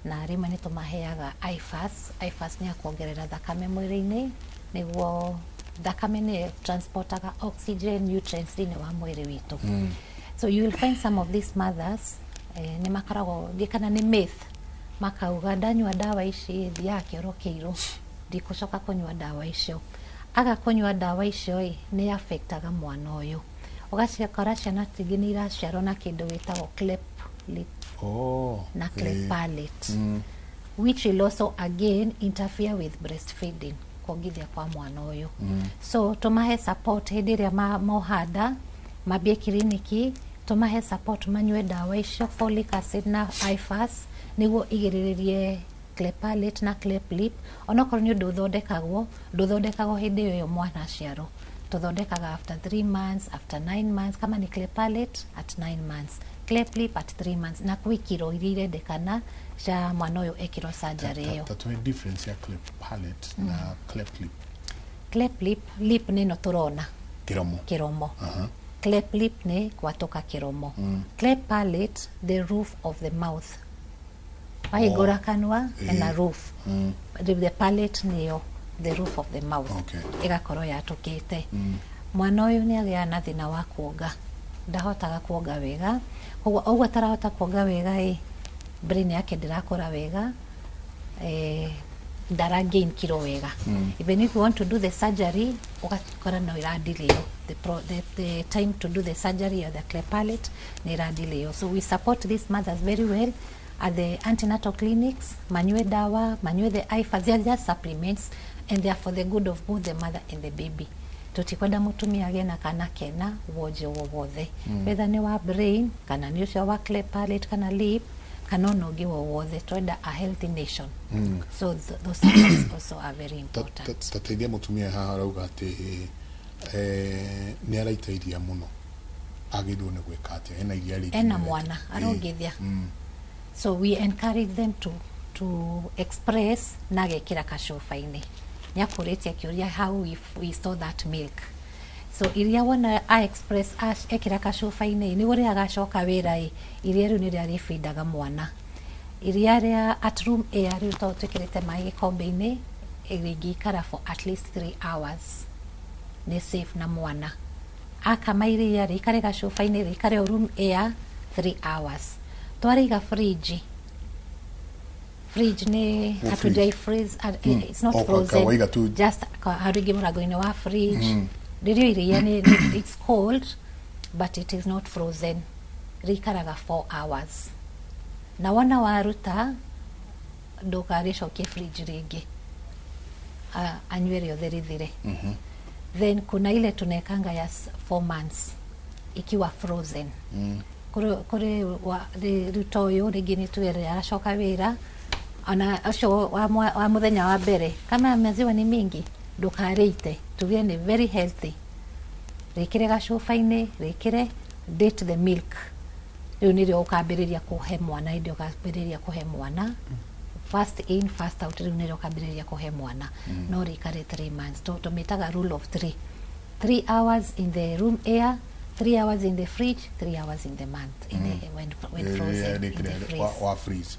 na rimwe ni tumaheaga IFAS ni akuongerera thakame mwiri-ini niguo thakame ni transportaga oxygen nutrients thini wa mwiri witu so you will find some of these mothers ni makoragwo kana ni myth makauga ndanyua dawa ici thia kioro kiiru ndikucoka kunyua dawa icio agakunyua dawa icio ni affectaga mwana uyu ugacikora ciana tingi ni iraciarwo na kindu gitagwo cleft lip na cleft palate which will also again interfere with breastfeeding kuongithia kwa mwana uyu so tumahe support hindi iria mohanda mambie kiriniki tumahe support manywe dawa icio folic acid na IFAS niguo igiriririe cleft palate na cleft lip onokorwo ni undu uthondekagwo hindi iyo mwana aciarwo tuthondekaga after 3 months after 9 months kama ni cleft palate at 9 months cleft lip at 3 months na kwikiro iria irendekana cia mwana uyu ekirwo surgery iyo tatuwe difference ya cleft palate na cleft lip cleft lip ni no turona kiromo cleft lip ni kwatoka kiromo cleft palate the roof of the mouth waigura kanwa na roof the palate niyo the roof of the mouth igakorwo yatukite mwana uyu ni agia na thina wa kuonga ndahotaga kuonga wega koguo atarahota kuonga wega brain yake ndirakura wega ndara gain kilo wega even if you want to do the surgery ugakora no iradelay the time to do the surgery or the cleft palate ni iradelay so we support these mothers very well at the antenatal clinics manywe dawa manywe the IFAS they are just supplements and they are for the good of both the mother and the baby tutikwenda mutumia agie na kana kena woje wothe whether ni wa brain kana ni ucio wa cleft palate kana lip kana nongi wothe twenda a healthy nation so those things also are very important tateithia mutumia haha rauga ati ni araiteiria muno agirwo ni gwika atia ena iria ringi ena mwana arongithia so we encourage them to express na gekira kashufa-ini nyakuritia kiuria how we store that milk so iria wona I express ekira kashufa-ini ni uri agacoka wira iria riu ni ria rifeedaga mwana iria ria at room air riu to tukirite mai gikombe-ini igikara for at least 3 hours ni safe na mwana akama iria rikare gacuba-inĩ rikare o room air 3 hours. Twariga fridge ni hatujai freeze, it's not frozen, just harugi mũrango-inĩ wa fridge. Ririo iria it's cold but it is not frozen, rikaraga 4 hours. Na wana waruta ndũkarĩcokie fridge rĩngĩ, anyue rĩothe rĩthire. Then kuna ile tunekanga ya 4 months ikiwa frozen. Kuri ruto uyu ringi ni tuere aracoka wira ona acio wa muthenya wa mbere kama maziwa ni mingi ndukarite tugire ni very healthy, rikire gacuba-ini rikire date the milk riu ni rio ukambiriria kuhe mwana, ndio ukambiriria kuhe mwana first in first out, riu ni rio ukambiriria kuhe mwana no rikare 3 months. Tumitaga rule of 3 hours in the room air, 3 hours in the fridge, 3 hours in the month in the when frozen in the freeze. Wa freeze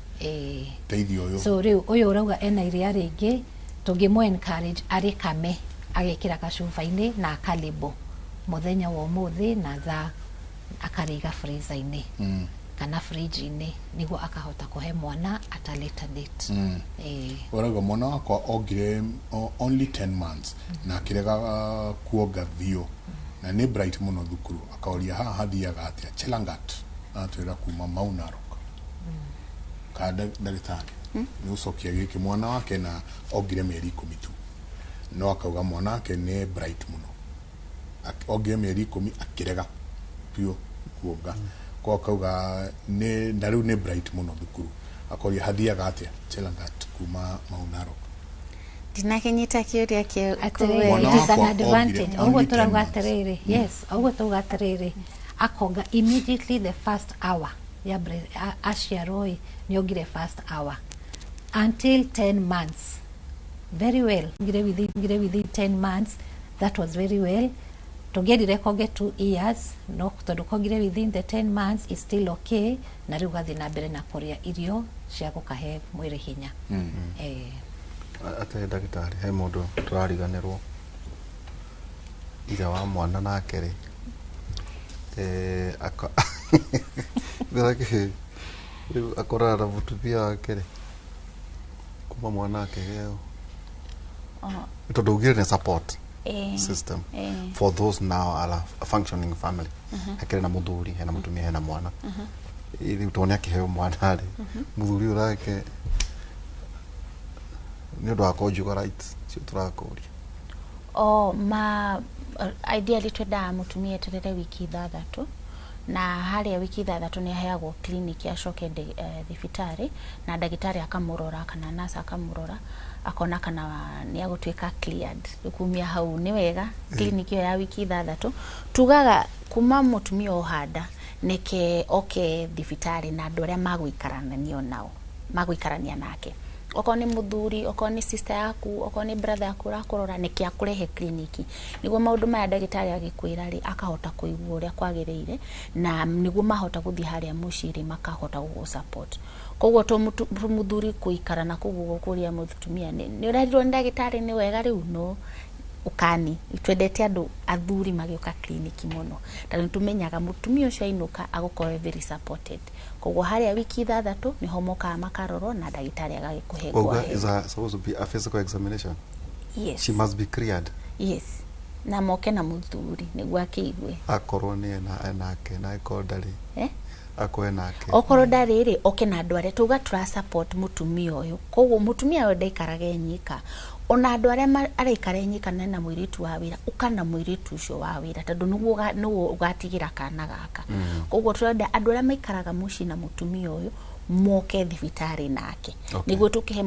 teithio yo. So riu uyu urauga ena iria ringi tungimwe encourage arikame agekira gacuba-ini na akalibo muthenya wa umuthi na tha akariga freezer-ini kana fridge-ini niguo akahota kuhe mwana at a later date. Urauga mwana wakwa ogire only 10 months na akirega kuoga thio na ni bright muno thukuru akaoria haha hathiaga atia Chelangat atwira kuma Mount Narok kada ndagitari ni ucokia giki mwana wake na ogire mieri 10 tu no akauga mwana wake ni bright muno ogire mieri 10 akirega pio kuoga kwa akauga ni ndaru ni bright muno thukuru akoria hathiaga atia Chelangat kuma Mount Narok. Ndinakenyita kiuria kio it is an advantage. Ogo turauga atiriri, yes, ogo turauga atiriri akonga immediately the first hour ya aciaroi ni ogire first hour until 10 months very well, ngire within 10 months that was very well. Tugerire koge 2 years no tondu kogire within the 10 months is still okay na riu gathi na mbere na kuria irio cia gukahe mwiri hinya. Ate ndagitari he mundu turariganirwo ira wa mwana nake ri akora na mutumia wake ri kuma mwana wake geo tondu ugire ne support system for those now a functioning family akire na muthuri hena mutumia hena mwana ili utone akiheo mwana ri muthuri urake ni ndo akojuga rights cio turakoria ideally twenda mutumia terere wiki 3 na haria wiki 3 ni aheagwo clinic acoke thibitari na ndagitari akamurora kana nasa akamurora akona kana ni agutwika cleared kumia hau ni wega clinic yo ya wiki 3 tugaga kuma mutumia ohada neke thibitari na andu aria maguikarania nao maguikarania nake oko ni muthuri oko ni sister yaku oko ni brother yaku rakurora niki akurehe kliniki niguo maundu maya ndagitari agikwira ri akahota kuigua uria kwagiriire na niguo mahota guthii haria muciri makahota gugu support koguo to muthuri kuikara na kuguo kuria mutumia ni urarirwo ndagitari ni wega riu no ukani twendete andu athuri magioka kliniki muno tondu tumenyaga mutumia ucio ainuka agukorwo very supported koguo haria wiki 3 ni homoka makaroro na ndagitari agagikuhe kwa is supposed to be a physical examination. Yes, she must be cleared. Yes, na moke na muthuri niguo akiigwe akorwo ni nake na ikodari akwe nake okorwo ndari ri oke na andu aria tuga tura support mutumia uyu koguo mutumia uyu ndaikarage nyika ona andu aria araikare nyika na mwiritu wa wira ukana mwiritu ucio wa wira tondu nuguo ugatigira kana gaka koguo turenda andu aria maikaraga muci na mutumia uyu moke thibitari nake niguo tukihe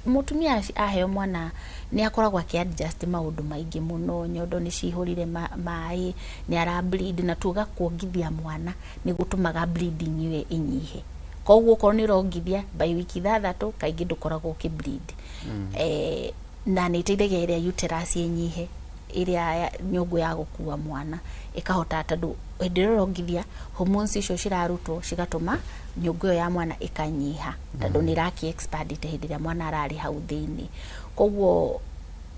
mutumia aheo mwana ni akoragwa ki adjust maundu maingi muno nyondo ni cihurire mai ni ara bleed na tuga kuongithia mwana ni gutumaga bleeding iwe inyihe koguo ko ni rongithia by wiki 3 kaingi ndukoragwo ki bleed na ni teithagia iria uterus inyihe iria nyungu ya gukua mwana ikahota tondu ndirorongithia hormones icio cirarutwo cigatuma nyungu ya mwana ikanyiha tondu ni raki expand te hindi ya mwana arari hau thiini koguo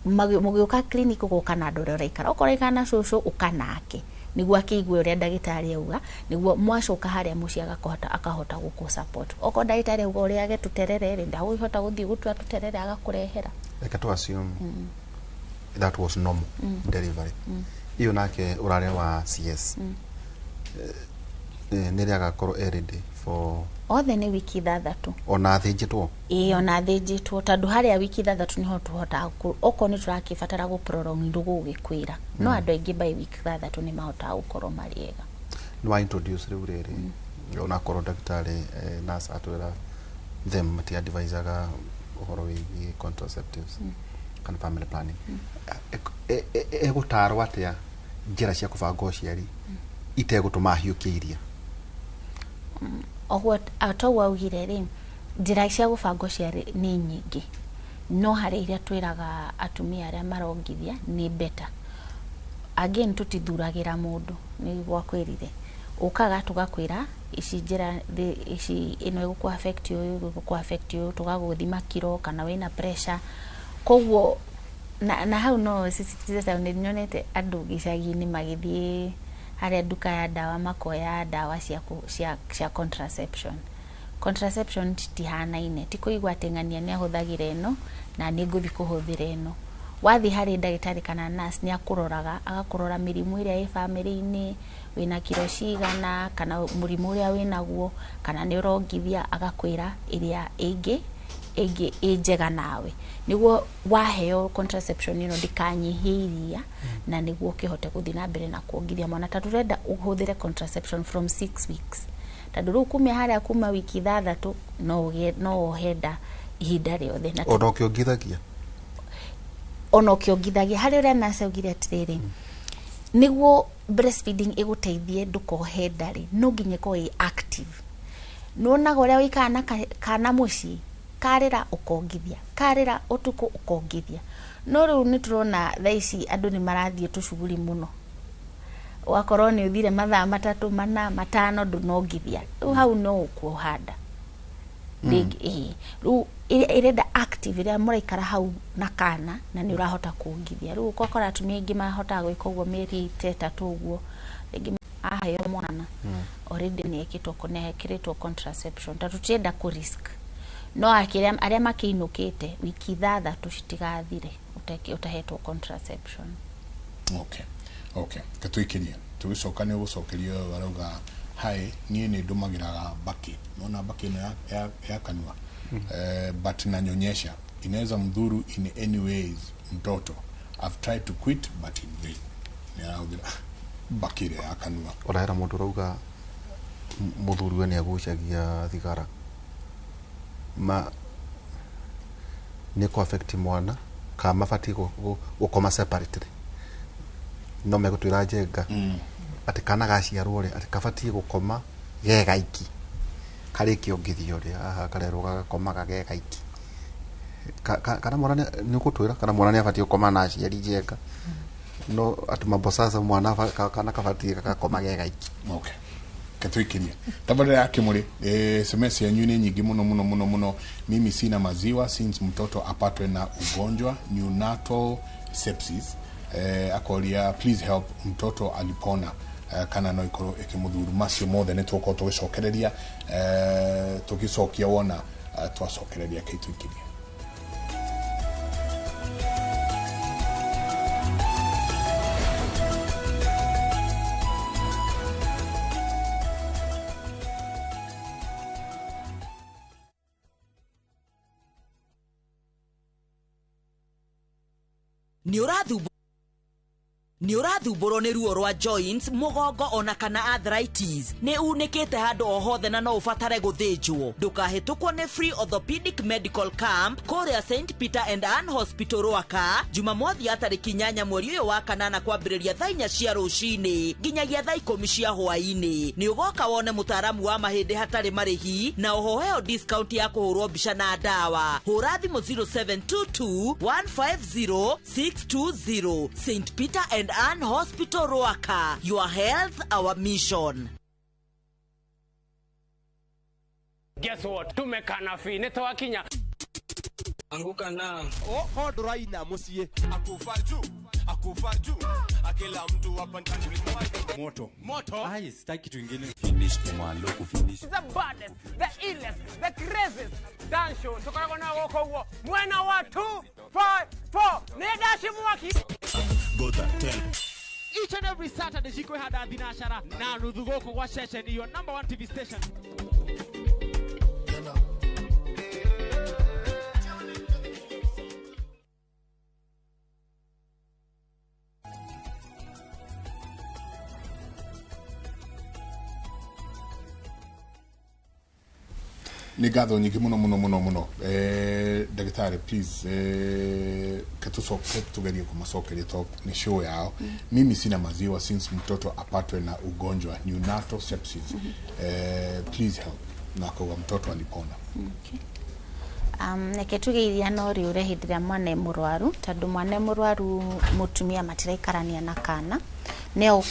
mugioka clinic guka na ndore uraikara ukoreka na cucu ukanake niguo akigwe uria ndagitari auga niguo mwacoka haria muci akahota guku support oko ndagitari auga uria agetuterere ri ndagwihota guthii gutua tuterere agakurehera eka to assume that was normal delivery iyo nake urare wa CS niri agakorwo ready for othe ni wiki 3 ona thinjitwo ona thinjitwo tondu haria wiki 3 niho tuhota oko ni turakibatara gu prolong ndugu gikwira no andu aingi by week 3 ni mahota gukorwo mariega no introduce riu riri ona korwo ndagitari nurse atwira them mati advisaga uhoro wigi contraceptives kana family planning egutarwo atia njira cia kubanga uciari itegutuma hiukiiria atogwa ugire ri njira cia gubanga uciari ni nyingi no hari iria twiraga atumia aria marongithia ni better again tutithuragira mundu ni gwa kwirire ukaga tugakwira ici njira ici ino iguku affect you tugaguthima kiro kana wina pressure koguo na hau no sisitiza ni nyonete andu gicagi-ini magithie haria duka ya dawa makoya dawa cia contraception tihanaine tikuigwa tengania ni ahuthagira eno na ni nguthi kuhuthira eno wathi hari ndagitari kana nurse ni akuroraga agakurora mirimu iria i family-ini wina kiro cigana kana murimu uria winaguo kana ni urongithia agakwira iria ingi njega nawe niguo waheo contraception ino ndikanyihiria na niguo kihote guthi na mbere na kuongithia mwana taturenda uhuthire contraception from 6 weeks taduru kumia haria kuma wiki 3 no henda ihinda riothe na ono kiongithagia hari uria naceugire atiriri niguo breastfeeding iguteithie ndukohe ndari no nginye ko active nona goria wikana kana muci karira ukongithia karira utuku ukongithia no riu ni turona thaici andu ni marathie tucuguri muno wakorwo ni uthire mathaa 3 4 5 ndunongithia hau no ukuhanda riu irenda active iria muraikara hau na kana na ni urahota kuongithia riu ukokora atumia ingi mahota gwika uguo mieri 3 uguo ringi aheo mwana already ni ekitwo kunehekiritwo contraception tatutienda ku risk no aria makiinukite wiki 3 citigathire utahetwo contraception okay katwikiria tugicoka ni gucokeria barauga hai nie ni ndumagiraga baki nona baki na ya kanua but nanyonyesha inaweza mdhuru in any ways mtoto. I've tried to quit but in vain. Niraudira baki ya kanua urahera mundu rauga muthuriwe ni agucagia thigara ni ko affect mwana kama fati gukoma separately no megutwira jenga ati kana gaciarwo ri ati kabati gukoma gega iki kari kiongithio ri aha karero gakoma gega iki kana mwana ni gutwira kana mwana ni afati gukoma na aciari jenga no atuma bosasa mwana kana kabati gakoma gega iki katwikiria tabada yake muri SMS ya nyuni nyingi muno mimi sina maziwa since mtoto apatwe na ugonjwa neonatal sepsis akolia please help mtoto alipona kana no ikoro ekimudhuru macio mothe ne twoko tugicokereria tugicokia wona twacokereria kitwikiria ni urathumbũrwo nĩ ruo rwa joints mugongo ona kana arthritis ni unikite handu o hothe na no ufatare guthĩnjwo ndukahĩtũkwo nĩ Free Orthopedic Medical Camp Korea St Peter and Ann Hospital Rwaka Jumamothi ya tarĩki 8 mweri ũyũ wa kanana kwambĩrĩria thaa 4 cia rũcinĩ nginyagia thaa 10 cia hwaĩ-inĩ ni ugoka wone mũtaaramu wa mahĩndĩ hatarĩ marĩhi na ũhoheo discount ya kũhũrwo mbica na ndawa hũra thimũ 0722 150 620 St Peter and Ann Hospital Rwaka. Your health, our mission. Guess what? Tumekana fi netowakinya Anguka na hodo raina musie akufa juu akila mtu hapa ndani moto ai sitaki kitu kingine finish kumalo kufinish the baddest the illest the craziest dance show tukana na woko huo mwena wa 254 ne dashi mwaki go that tell each and every Saturday shiko hada dinashara na rudhugoko kwa session your number 1 TV station. Ni gatho nyingi muno ndagitari please tugerie kumasokeria top ni show yao. Mimi sina maziwa since mtoto apatwe na ugonjwa neonatal sepsis. Please help na kwa mtoto alipona. Neketuge iria no riure hindira mwana murwaru tondu mwana murwaru mutumia matiraikarania na kana neo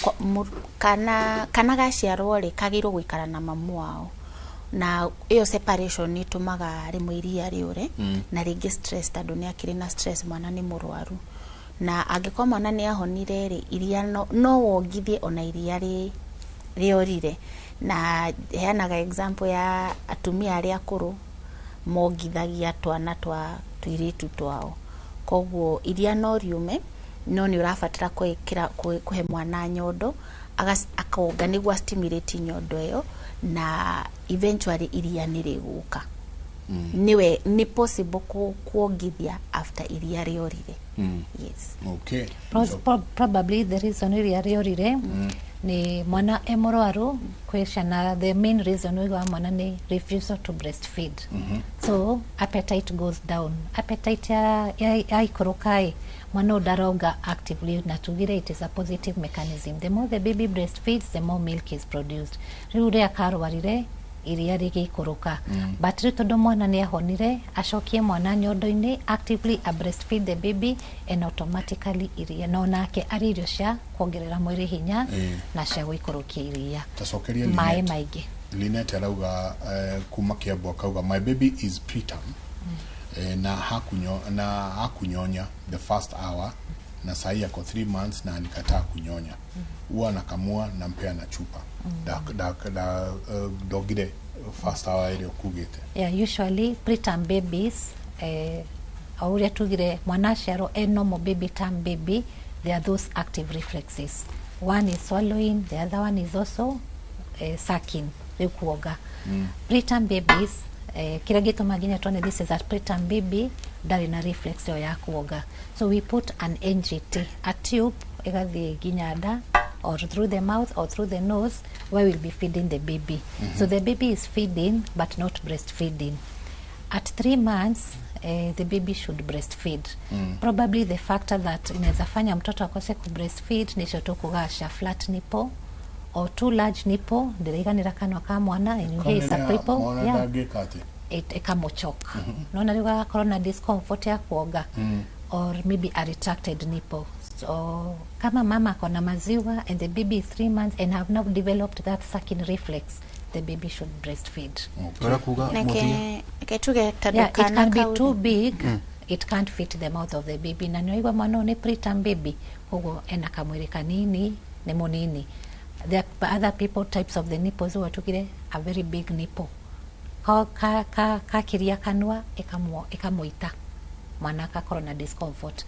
kana gaciarwo ri kagirwo gwikara na mamu wao na iyo separation ni tumaga rimwe iria riure na ringi stress tondu ni akiri na stress mwana ni murwaru na angikoma mwana ni ahonire ri iria no wongithie ona iria riorire na heanaga example ya atumia aria akuru mogithagia twana twa tuiritu twao koguo iria no riume no ni urafatira kuhe mwana nyondo akaonga niguo stimulate nyondo iyo na eventually iria niriguka niwe ni possible kuongithia after iria riorire. Yes. Okay. Probably the reason iria riorire ni mwana emorwaru kweshana the main reason wa mwana ni refusal to breastfeed. So appetite goes down. Appetite ya ikorokai mwana udaroga actively na tugire it is a positive mechanism. The more the baby breastfeeds, the more milk is produced. Riure akarwarire iria rigi ikoroka. But ritondo mwana ni ahonire ashokie mwana nyondo-ini actively a breastfeed the baby and automatically iria no nake ari irio cia kuongerera mwiri hinya na cia guikorokia iria tacokeria mai maingi. Linet arauga kuma Kiambu akauga my baby is preterm na hakunyonya the first hour na sahi yako 3 months na nikataa kunyonya huwa nakamua na mpea na chupa dogide first hour ile okugite. Yeah, usually preterm babies auria tugire mwana ciaro normal baby term baby there are those active reflexes. One is swallowing, the other one is also sucking, kuoga. Preterm babies kila gitu maginya tuone this is a preterm baby ndari na reflex ya kuoga. So we put an NGT, a tube igathi ginyanda or through the mouth or through the nose where we'll be feeding the baby. So the baby is feeding but not breastfeeding. At 3 months the baby should breastfeed. Probably the factor that inaweza fanya mtoto akose ku breastfeed ni shoto kugasha flat nipple or too large nipple ndiriganira kanwa ka mwana and here is a cripple. Yeah. Ikamochoka. Naona riga corona discomfort ya kuoga or maybe a retracted nipple. So kama mama kona maziwa and the baby is 3 months and have not developed that sucking reflex, the baby should breastfeed. Yeah, it can be too big. It can't fit the mouth of the baby. Na niwa mwana ni preterm baby hugo ena kamwiri kanini ni munini. There are other people types of the nipples who are tukire a very big nipple. Ka kiria kanwa ikamuita mwana ka corona discomfort.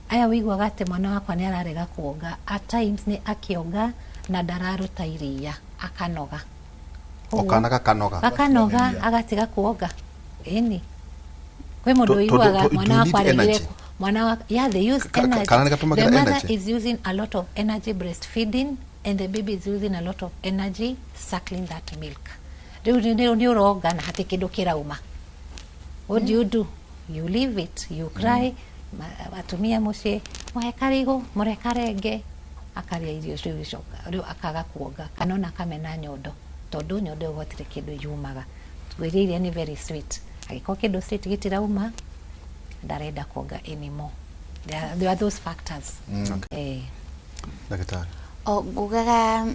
Aya wigwa gate mwana wakwa ni ararega kuoga at times ni akioga na dararuta iria akanoga akanoga agatiga kuoga eni kwe mundu igwaga mwana wakwa aregire mwana yeah they use energy. The mother is using a lot of energy breastfeeding and the baby is using a lot of energy suckling that milk. Riu ni uroga na hati kindu kirauma. What do you do? You leave it, you cry. Atumia mucie mwekarigo murekarenge akaria irio riu icoka riu akaga kuoga kanona kamena nyondo tondu nyondo gotire kindu yumaga twiriria ni very sweet agiko kindu sweet gitirauma ndarenda kuoga anymore. There are those factors. Daktari ngugaga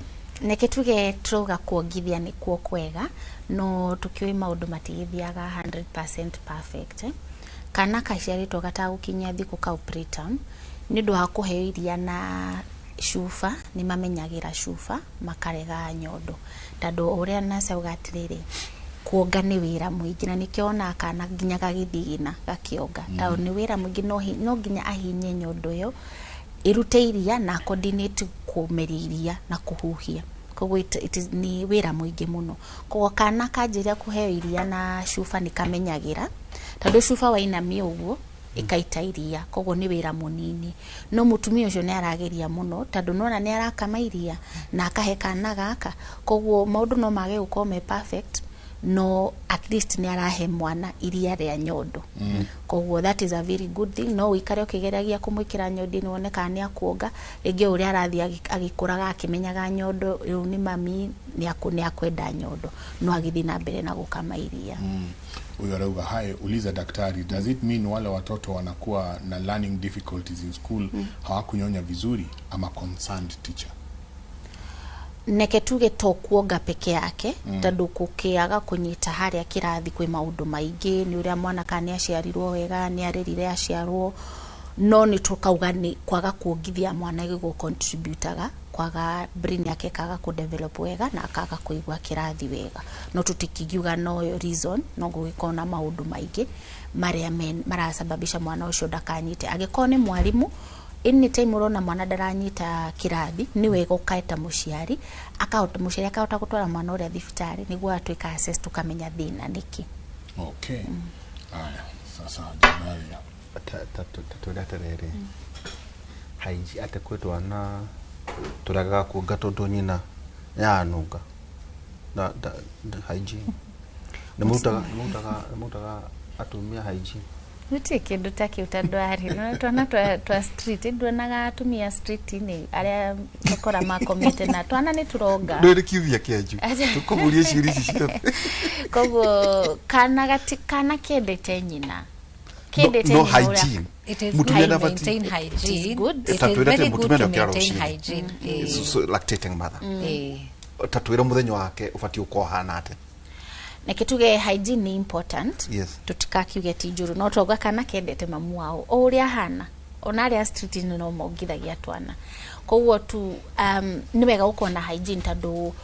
nekituge turuga kuongithia ni kuo kwega no tukioi maundu matigithiaga 100% perfect kana kaciarĩtwo gatagũkinyia thikũ kau preterm nĩ ũndũ wa kũheo iria na cuba nĩ mamenyagĩra cuba makarega nyondo tondũ ũrĩa nasauga atĩrĩrĩ kuonga nĩ wĩra mũingĩ na nĩkĩo ona kana nginya gagĩthigina gakĩonga tondũ nĩ wĩra mũingĩ no nginya ahinye nyondo ĩyo irute iria na coordinate kũmeria iria na kũhuhia koguo nĩ wĩra mũingĩ mũno koguo kana kanjĩrĩa kũheo iria na cuba nĩ kamenyagĩra tondũ cuba wainamia ũguo ikaita iria koguo nĩ wĩra mũnini no mũtumia ũcio nĩ arageria mũno tondũ nona nĩ arakama iria na akahe kana gaka koguo maũndũ no mage gũkorwo me perfect no at least nĩ arahe mwana iria rĩa nyondo koguo that is a very good thing no wikare ukigeragia kumwikira nyondo ni wone kana nĩ akuonga rĩngĩ ũrĩa arathi agĩkũraga akĩmenyaga nyondo rĩu nĩ mami nĩ akwenda nyondo no agĩthi na mbere na gũkama iria huyo arauga hai uliza daktari does it mean wale watoto wanakuwa na learning difficulties in school hawakunyonya vizuri ama concerned teacher neke tuge to kuonga peke yake tondũ kũkĩaga kũnyita harĩa kĩrathi kwĩ maũndũ maingĩ nĩ ũrĩa mwana kana aciarirwo wega nĩ arerire aciarwo no nĩ tũkauga nĩ kwaga kuongithia mwana gĩgũ contributaga kwaga brain yake kaga ku develop wega na akaga kũigua kĩrathi wega no tutikigiuga no reason no gũgĩkorwo na maũndũ maingĩ marĩa marasababisha mwana ũcio ndakanyite agĩkorwo nĩ mwarimũ anytime urona mwana daranyita kirathi ni wega ukaeta muciari akahota muciari akahota gutwara mwana uria thibitari niguo atwika access tukamenya thina niki okay aya sasa janaria tatudaterere haiji atekwetwa na turaga kuonga tondu nyina yanunga na haiji nemutaga atumia haiji Uti kindu ta kiu tandwari no twana twa street nduonaga atumia street ni aria makora makomete na twana ni turonga ndwiri kithia kiaju tukuburie cirici ciothe koguo kana kendete nyina no hygiene it is good to maintain hygiene it is very good to maintain hygiene so lactating mother tatuira muthenyo wake ufati ukohana ate na kituge hygiene ni important yes tutikakiuge ti njuru no toga kana kendete mamu wao uria hana onaria street ni no mogithagia twana koguo tu ni wega uko na hygiene tondu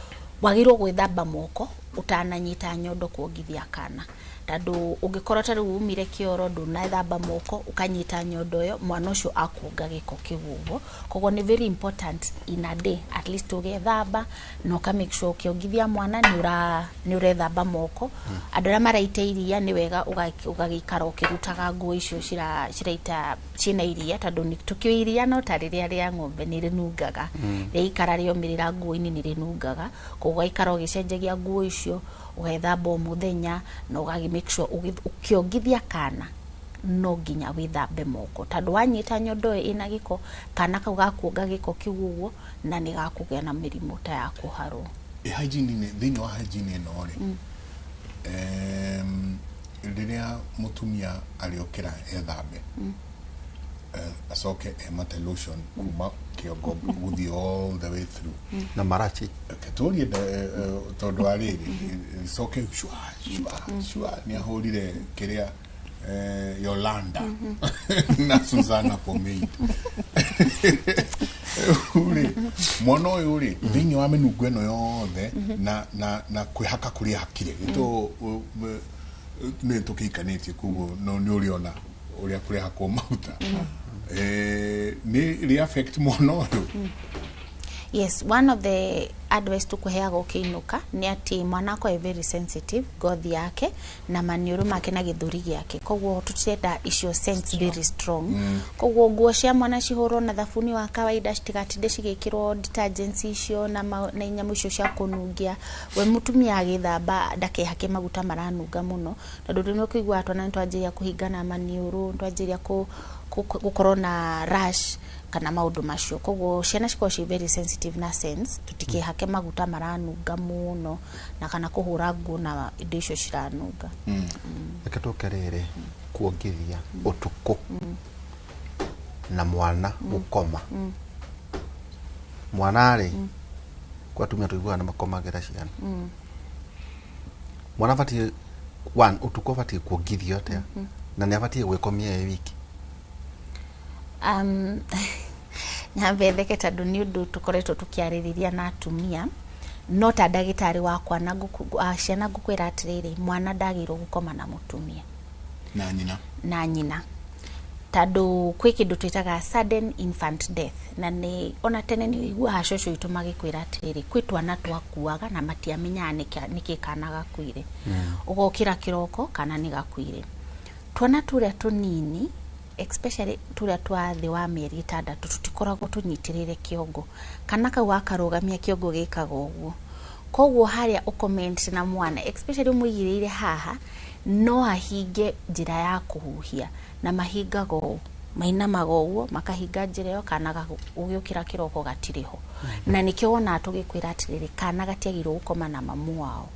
wagirwo gwithamba moko utananyita nyondo kuongithia kana tondu ungikorwo taru umire kioro ndunethamba moko ukanyita nyondo yo mwana ucio akuonga giko kigugo koguo ni very important in a day at least ugethamba no ka make sure ukiongithia mwana ni urethamba moko andora maraite iria ni wega ugagikara ukirutaga nguo icio ciraita cina iria tondu ni tukio iria no tariria ria ng'ombe ni rinungaga reikara rio mirira nguo-ini ni rinungaga koguo ikara ugicenjagia nguo icio ugethamba muthenya no gagi make sure ukiongithia kana no ginya withambe moko tondu wanyita nyondo ina giko kana kau gakuonga giko kiguo na ni gakugea na mirimu ta ya kuharwo hygiene ni thini wa hygiene no ri riria mutumia aliokera ethambe asoke emate lotion kuma kiongo guthi all the way through na marachi katorie tondu ariri soke shwa ni ahorire kiria Yolanda na Susanna Pomade uri mono uri thini wa menungu eno yothe na kwihaka kuria hakire to ne tukikanitie kugo no ni uriona uria kuria hako mauta ni affect mono yes one of the advice tukuheaga ukiinuka ni ati mwana ko very sensitive gothi yake na maniuru make na githuri giake koguo tutenda icio sense very strong koguo nguo cia mwana cihurwo na thabuni wa kawaida citigatinde cigikirwo detergents icio na inyamu icio cia kunungia we mutumia agithamba ndakehake maguta maranunga muno tondu rino kuigwa atwana ntwanjiria kuhingana maniuru ntwanjiria gukorwo na rash kana maundu macio koguo ciana cikoo ci very sensitive na sense tutikihake maguta maranunga muno na kana kuhura nguo na indo icio ciranunga ekatokerere kuongithia utuku na mwana gukoma mwana ari kwa tumia tuigwa na makomagira ciana mwana fati one utuku fati kuongithia atia na nä abatie gwä komia wiki nyambe theke tondå nä å ndå tå koretwo tå kä arä rä ria na atumia no ta ndagä wakwa na ciana ngå kwä ra atä rä rä mwana ndagä irwo gå koma na må tumia na nyina tondå kwä kä ndå twätaga sudden infant death na nä ona tene nä iguaga cåcå itå magä kwä ra atä rä rä kwä twana twakuaga na matiamenyaga nä kä kana gakuire å gokä ra kä roko kana nä gakuire twana tå rä a tå nini especially tå rä a twa thä wa mä eri 6 tå tikoragwo tå nyitä rä re kä ongo kana kau akarå gamia kä ongo gä kaga å guo koguo harä a å na mwana especially må igä rä ire haha no ahinge njä ra ya kå huhia na mahingaga å mainamaga å guo makahinga njä ra ä yo kana å gä å kä ra kä roko gatirä ho na nä kä o wonaga tå gä kwä ra atä rä rä kana gatiagä irwo gå koma na mamu wao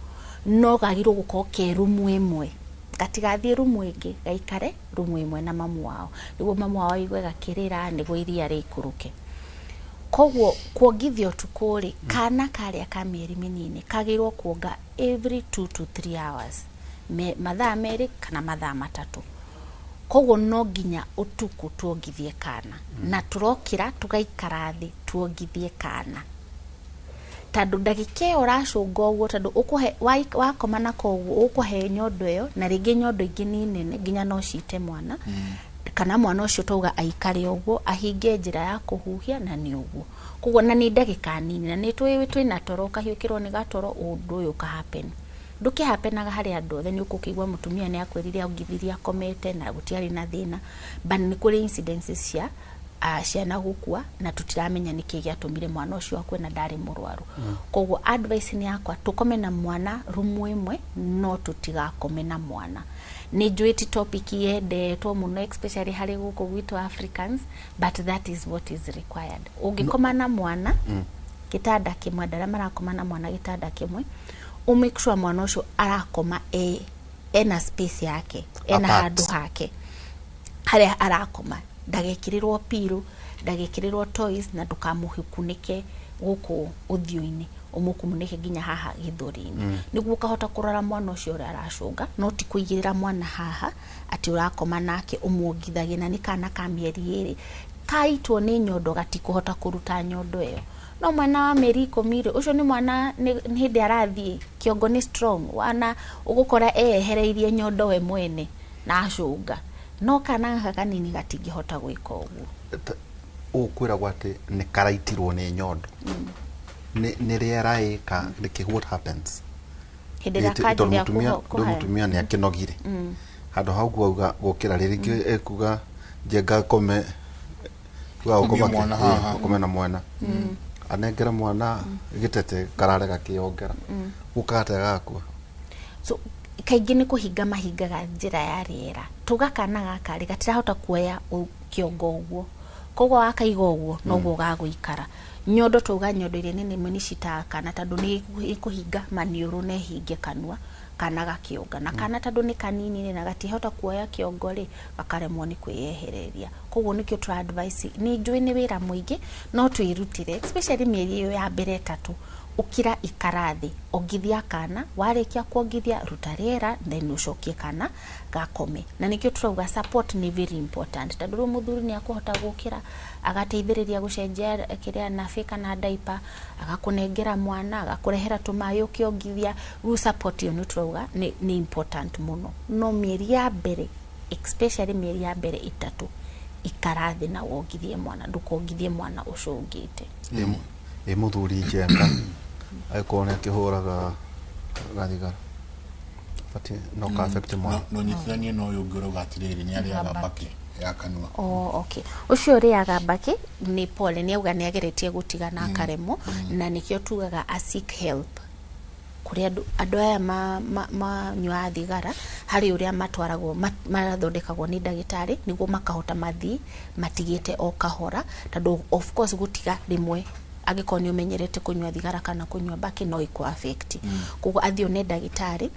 no gagä rwo gå korwo ke rumu ä mwe gatigathiä rumu ä ngä gaikare rumu ä mwe na mamu wao nä guo mamu wao igue gakä rä ra nä guo iria rä ikå rå ke koguo kuongithia ũtukũ rĩ kana karĩa ka mĩeri mĩnini kagĩrwo kuonga every 2 to 3 hours mathaa merĩ kana mathaa matatũ koguo no nginya ũtukũ tuongithie kana na tũrokĩra tũgaikara thĩ tuongithie kana tondũ ndagĩka ĩyo ũracũnga ũguo tondũ ũkũhe wakoma na koguo ũkũhe nyondo ĩyo na rĩngĩ nyondo ingĩ nĩ nene nginya no cite mwana kana mwana ũcio tauga aikare ũguo ahinge njĩra ya kũhuhia na nĩ ũguo koguo na nĩ ndagĩka nini na nĩ twĩna toro kahiũkĩrwo nĩ gatoro ũndũ ũyũ ka happen ndũkĩhapenaga harĩ andũ othe nĩ ũkũkĩigua mũtumia nĩ akwĩrire aongithirie akomete na gũtiarĩ na thĩna but nĩ kũrĩ incidences cia ciana gũkua na tũtiramenya nĩkĩ gĩatũmire mwana ũcio akue na ndarĩ mũrwaru koguo advice nĩ yakwa tũkome na mwana rumu ĩmwe no tũtigakome na mwana nĩ njũĩ ti topic yendetwo mũno especially harĩ gũkũ gwitũ Africans but that is what is required ũngĩkoma na mwana gĩtanda kĩmwe ndara marakoma na mwana gĩtanda kĩmwe make sure mwana ũcio arakoma ena space yake ena handũ hake harĩa arakoma ndagekĩrĩrwo piru ndagekĩrĩrwo toys na ndũkamũkunĩke gũkũ ũthiũ-inĩ ũmũkunĩke nginya haha gĩthũri-inĩ nĩguo kahota kũrora mwana ũcio ũrĩa aracũnga no ti kũigĩrĩra mwana haha atĩ ũrakoma nake ũmuongithagie na nĩ kana ka mĩeri ĩrĩ kaitwo nĩ nyondo gatikũhota kũruta nyondo ĩyo no mwana wa mĩeri 10 rĩ ũcio nĩ mwana nĩ hĩndĩ arathiĩ kĩongo nĩ strong wana ũgũkora ehereirie nyondo we mwene na acũnga no kana gaka kanini gatingĩhota gwĩka ũguo ũkwĩragwo atĩ nĩ karaitirwo nĩ nyondo nĩ rĩera ĩka nĩkĩ what happens hĩndĩ ĩrĩa kanjĩrĩa kũhaya mũtumia nĩ akĩnogire handũ hau kuuga gũkĩra rĩrĩa ekuga njenga kome gũkome na mwana anengera mwana gĩtete karare gakĩongera gũkate gakua so kaingĩ nĩ kũhinga mahingaga njĩra ya rĩera tũgakana gaka rĩ gatirahota kuoya kĩongo ũguo koguo wakaiga ũguo noguo gagũikara nyondo tauga nyondo iria nene nĩ citakana tondũ nĩ ĩkũhinga maniũrũ na ĩhinge kanua kana gakĩonga na kana tondũ nĩ kanini na gatihota kuoya kĩongo rĩ gakaremwo nĩ kwĩyehereria koguo nĩkĩo tũra advice nĩ njũĩ nĩ wĩra mũingĩ no twĩrutire especially mĩeri ĩyo ya mbere 3 ukira ikarathi ongithia kana warĩkia kuongithia ruta rĩera then ũcokie kana gakome na nĩkĩo turauga support nĩ very important tondũ rĩu mũthuri nĩ akũhota gũkĩra agateithĩrĩria gũcenjia kĩrĩa nabe kana diaper agakũnengera mwana agakũrehera tũmaĩ ũkĩongithia rĩu support ĩyo nĩ turauga nĩ important mũno no mĩeri ya mbere especially mĩeri ya mbere 3 ikarathi na wongithie mwana ndũkongithie mwana ũcũngĩte mũthuri njenga aikone kĩhũraga gathigara bati no ka affect mwana no nyitithanie no ũyũ ũngĩ ũrauga atĩrĩrĩ nĩ arĩaga mbakĩ ya kanua okay ũcio ũrĩaga mbakĩ nĩ pole nĩ auga nĩ ageretie gũtiga na karemo na nĩkĩo tugaga a seek help kũrĩa andũ aya manyua thigara harĩ ũrĩa matwaragwo mathondekagwo nĩ ndagĩtarĩ nĩguo makahota mathi matigĩte o kahora tondũ of course gũtiga rĩmwe angĩkorwo nĩ ũmenyerete kũnyua thigara kana kũnyua mbakĩ no ĩkũ affect koguo athio nĩ ndagĩtarĩ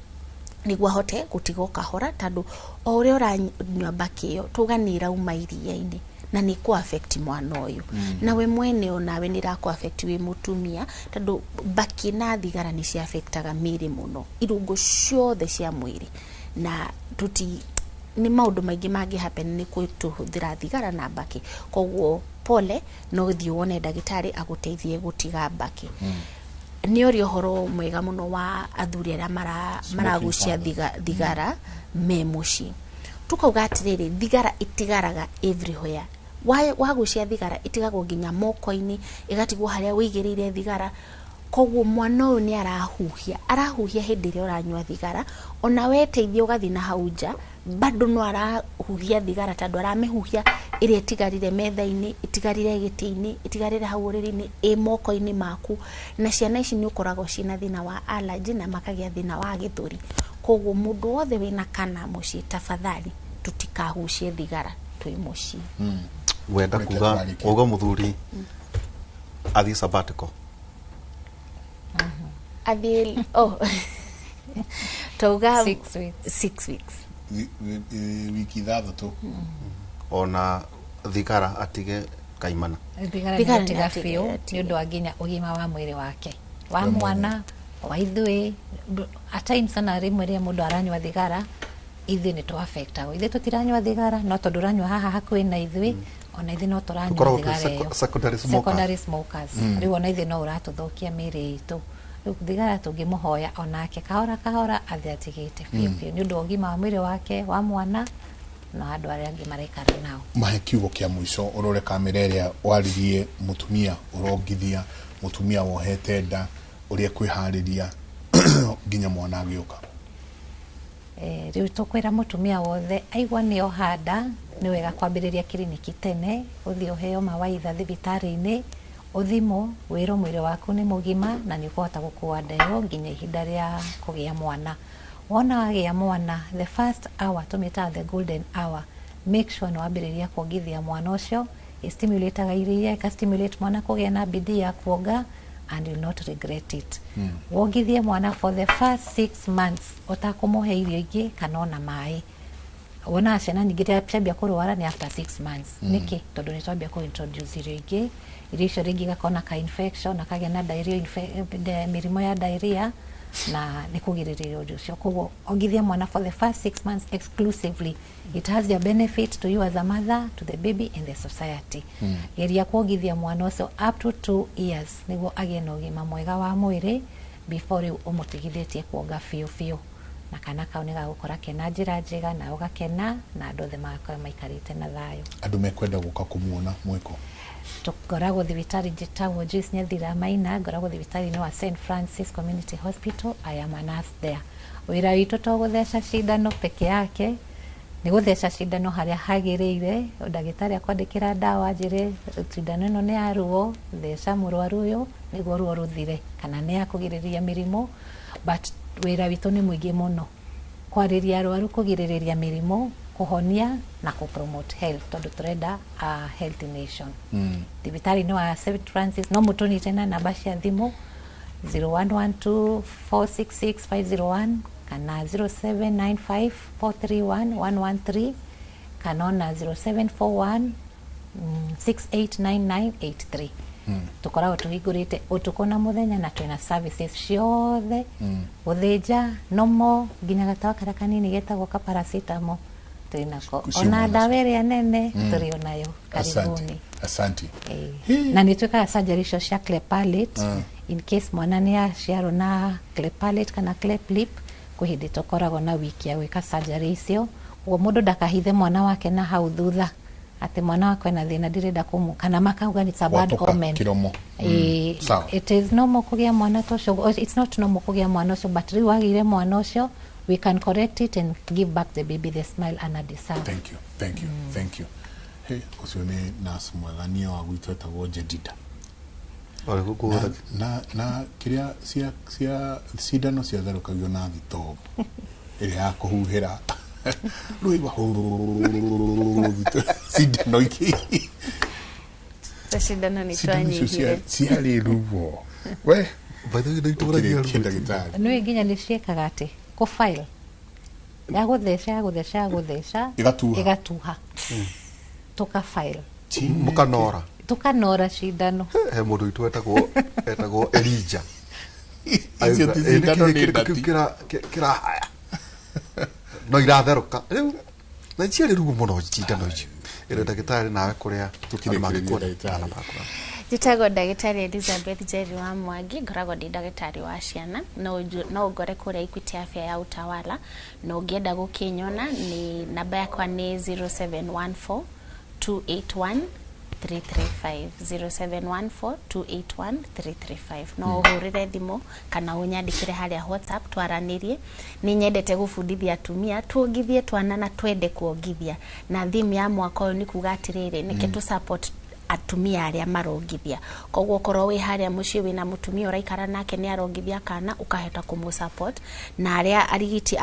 nĩguo ahote gũtiga kahora tondũ o ũrĩa ũranyua mbakĩ ĩyo tuga nĩ irauma iria-inĩ na nĩ kũ affect mwana ũyũ na we mwene onawe nĩ rakũ affect wĩ mũtumia tondũ mbakĩ na thigara nĩ cia affectaga mĩĩrĩ mũno irungo ciothe cia mwĩrĩ na ni maundu maingi mangi happen ni kutuhuthira thigara na mbaki koguo pole no thio wone ndagitari aguteithie gutiga mbaki ni ori horo mwega muno wa athuri aria maragucia thigara me muci tukauga atiriri thigara itigaraga everywhere wagucia thigara itigagwo nginya moko-ini igatigwo haria wigirire thigara koguo mwana uyu ni arahuhia hindi ria uranyua thigara ona weteithia ugathi na hauja bado no arahuhia thigara tondu aramehuhia iria itigarire metha-ini itigarire giti-ini itigarire hau uriri-ini moko-ini maku na ciana ici ni ukoragwo cina thina wa allergy na makagia thina wa githuri koguo mundu wothe wina kana mucii tafadhali tutikahucie thigara twi mucii wenda kuga uga muthuri athi sabbatical athi toga 6 weeks wiki thathatu ona thigara atige kaimana thigara atiga fiu ni undu anginya ugima wa mwiri wake wa mwana wa ithui at times sana rimwe ria mundu aranywa thigara ithui ni to affect ago ithui tutiranywa thigara no tondu uranywa haha hakwi na ithui ona ithui no turanywa thigara secondary smokers riu ona ithui no uratuthokia miri itu thigara tungimuhoya onake kahora athi atigite fiu ni undu ugima wa mwiri wake wa mwana na andu aria angi maraikara nao mahe kiugo kia mwico urore kamera iria waririe mutumia urongithia mutumia wohete nda uria kwihariria nginya mwana agiuka riu tukwira mutumia wothe aigwa ni ohanda ni wega kwambiriria kiriniki tene uthio heo mawaitha thibitari-ini uthimo wiro mwiri waku ni mugima na ni kuhota gukua ndeo nginya ihinda ria kugia mwana wona wagia mwana the first hour tumita the golden hour make sure no wambiriria kuongithia mwana ucio stimulate iria ka stimulate mwana kugia na bidii ya kuoga and you not regret it wongithie mwana for the first 6 months utakumuhe irio ingi kana ona mai wona ciana nyingi ciambia kurwara ni after 6 months niki tondu ni twambia ku introduce irio ingi irio ringi gakona ka infection na kagĩa na diarrhea mirimo ya diarrhea na ni kugiriria ucio koguo ongithia mwana for the first 6 months exclusively it has your benefit to you as a mother, to the baby and the society geria kuongithia mwana ucio up to 2 years niguo agie na ugima mwega wa mwiri before umutigithitie kuonga fiu na kana kau ni gagukora kena njira njega na ugakena na andu othe makora maikarite na thayo andu mekwenda guka kumuona mwiko tukoragwo thibitari njitagwo Joyce Nyathira Maina ngoragwo thibitari-ini wa St Francis Community Hospital. I am a nurse there. Wira witu to gutheca cindano peke yake ni gutheca cindano haria hagiriire ndagitari akwandikira dawa njire cindano ino ni ya ruo theca murwaru uyu niguo ruo ruthire kana ni ya kugiriria mirimo but wira witu ni mwingi muno kwariria arwaru kugiriria mirimo kuhonia na kupromote health tondu turenda a healthy nation thibitari-ini wa St Francis no mutuni tena namba cia thimu 0112466501 kana 0795431113 kana ona 0741689983 tukoragwo tuhingurite utuko na muthenya na twina services ciothe guthinja nomo nginya gatawa karia kanini getagwo ka paracetamol twinako ona dawa iria nene turi onayo karibuni asante na ni twikaga surgery icio cia cleft palate in case mwana ni aciarwo na cleft palate kana cleft lip kuhindi tukoragwo na wiki ya gwika surgery icio uguo mundu ndakahithe mwana wake na hau thutha ati mwana wake na thina ndirenda kumu kana makauga ni bad omen it is normal kugia mwana tocio it's not normal kugia mwana ucio but riu wagire mwana ucio we can correct it and give back the baby the smile and a deserve. Thank you. Hey, ucio ni nurse mwegania wa gwitu etagwo Jedida. Na kiria cia cindano cia therukagio na thitobu iria ya kuhuhira ruiba cindano iki cindano ni twanyihire ciari ruvo we baithu ndio turagia ndagitari no nginya ni ciekaga ati ko file ya gutheca igatuha tuka file tukanora cindano he mundu itu etagwo Elija icio ti cindano ni ndati kira haya no iratheruka riu na ciarä rugu må no cindano icio ä rä ndagä nawe kå rä a njätagwo ndagĩtarĩ Elizabeth Njeri wa Mwangi, ngoragwo ndĩ ndagĩtarĩ wa ciana, no ngore kũrĩa Equity Afya ya Utawala, na ũngĩenda gũkĩnyona nĩ namba yakwa nĩ 0714 281 335 0714 281 335 no ũhũrĩre thimũ kana ũnyandĩkĩre harĩa WhatsApp twaranĩrie. Nĩ nyendete gũbundithia atumia tuongithie twana na twende kuongithia, na theme ya mwaka ũyũ nĩ kuga atĩrĩrĩ nĩke tũ support atumia aria marongithia. Koguo korwo wi haria mucii wina mutumia uraikara nake ni arongithia kana ukaheta kumu support, na aria arigiti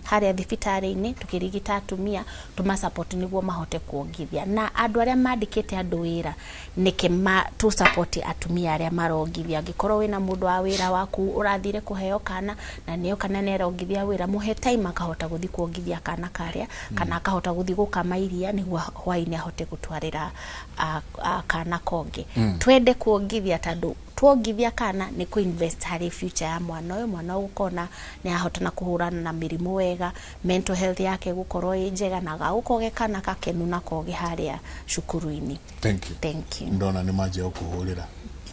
haria thibitari-ini tukirigita atumia tuma support niguo mahote kuongithia, na andu aria mandikite andu wira nike tu support atumia aria marongithia. Angikorwo wina mundu wa wira waku urathire kuheo kana na niyo kana nerongithia wira, muhe time akahota guthi kuongithia kana karia kana akahota guthi gukama iria niguo hwaini ahote gutwarira kana konge. Twende kuongithia tondu tuongithia kana ni kuinvest hari future ya mwana uyu. Mwana ukona ni ahota na kuhurana na mirimu wega, mental health yake gukorwo njega na gaukoge kana kakenu na koge haria cukuru-ini. Thank you. Ndona ni maje okuhurira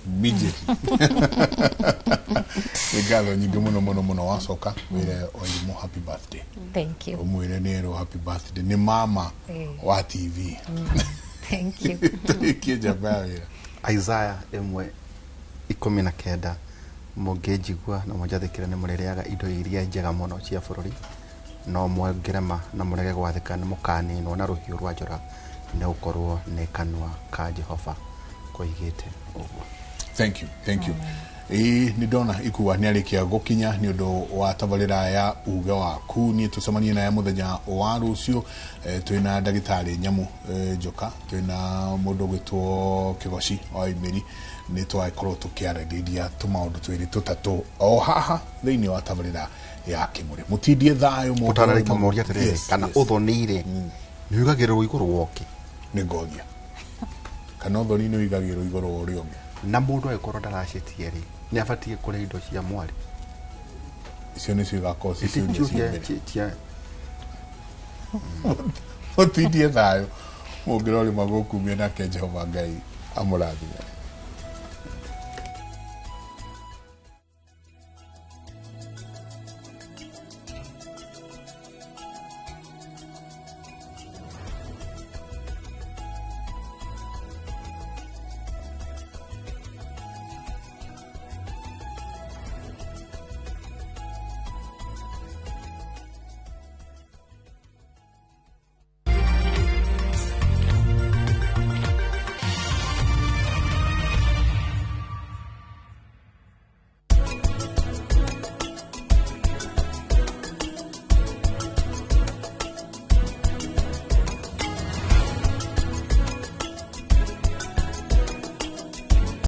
immediately. Ngatho nyingi muno wacoka wire oimo happy birthday. Thank you. Umwire nero happy birthday ni mama wa TV. Thank you. Isaiah 1:19 mungĩnjigua na mũnjathĩkĩre nĩ mũrĩrĩaga indo iria njega mũno cia bũrũri, no mwĩngĩrema na mũrege gwathĩka nĩ mũkaninwo na rũhiũ rwa njora nĩ gũkorwo nĩ kanua ka Jehova koigĩte ũguo. Thank you. Ni ndona ikuwa ni arikia gukinya ni undu wa tabarira ya uge waku. Ni tucemanie na ya muthenya wa rucio twina ndagitari Nyamu Njoka, twina mundu gwitwo Kigoci wa Imeri. Ni twakorwo tukiarĩrĩria tumaundu twiri tutatu o haha thiini wa tabarira ya Kimuri. Mutindie thayo mo utararika moria tere kana uthonire ni ugagirwo iguru woke ni ngothia kana uthoni ni ugagirwo iguru uri onge na mundu akorwo ndaracitie ri ni abatie kuri indo cia mwari icio ni cio gakorwo cia mutindie thayo mungirori magukumia nake Jehova Ngai amurathime.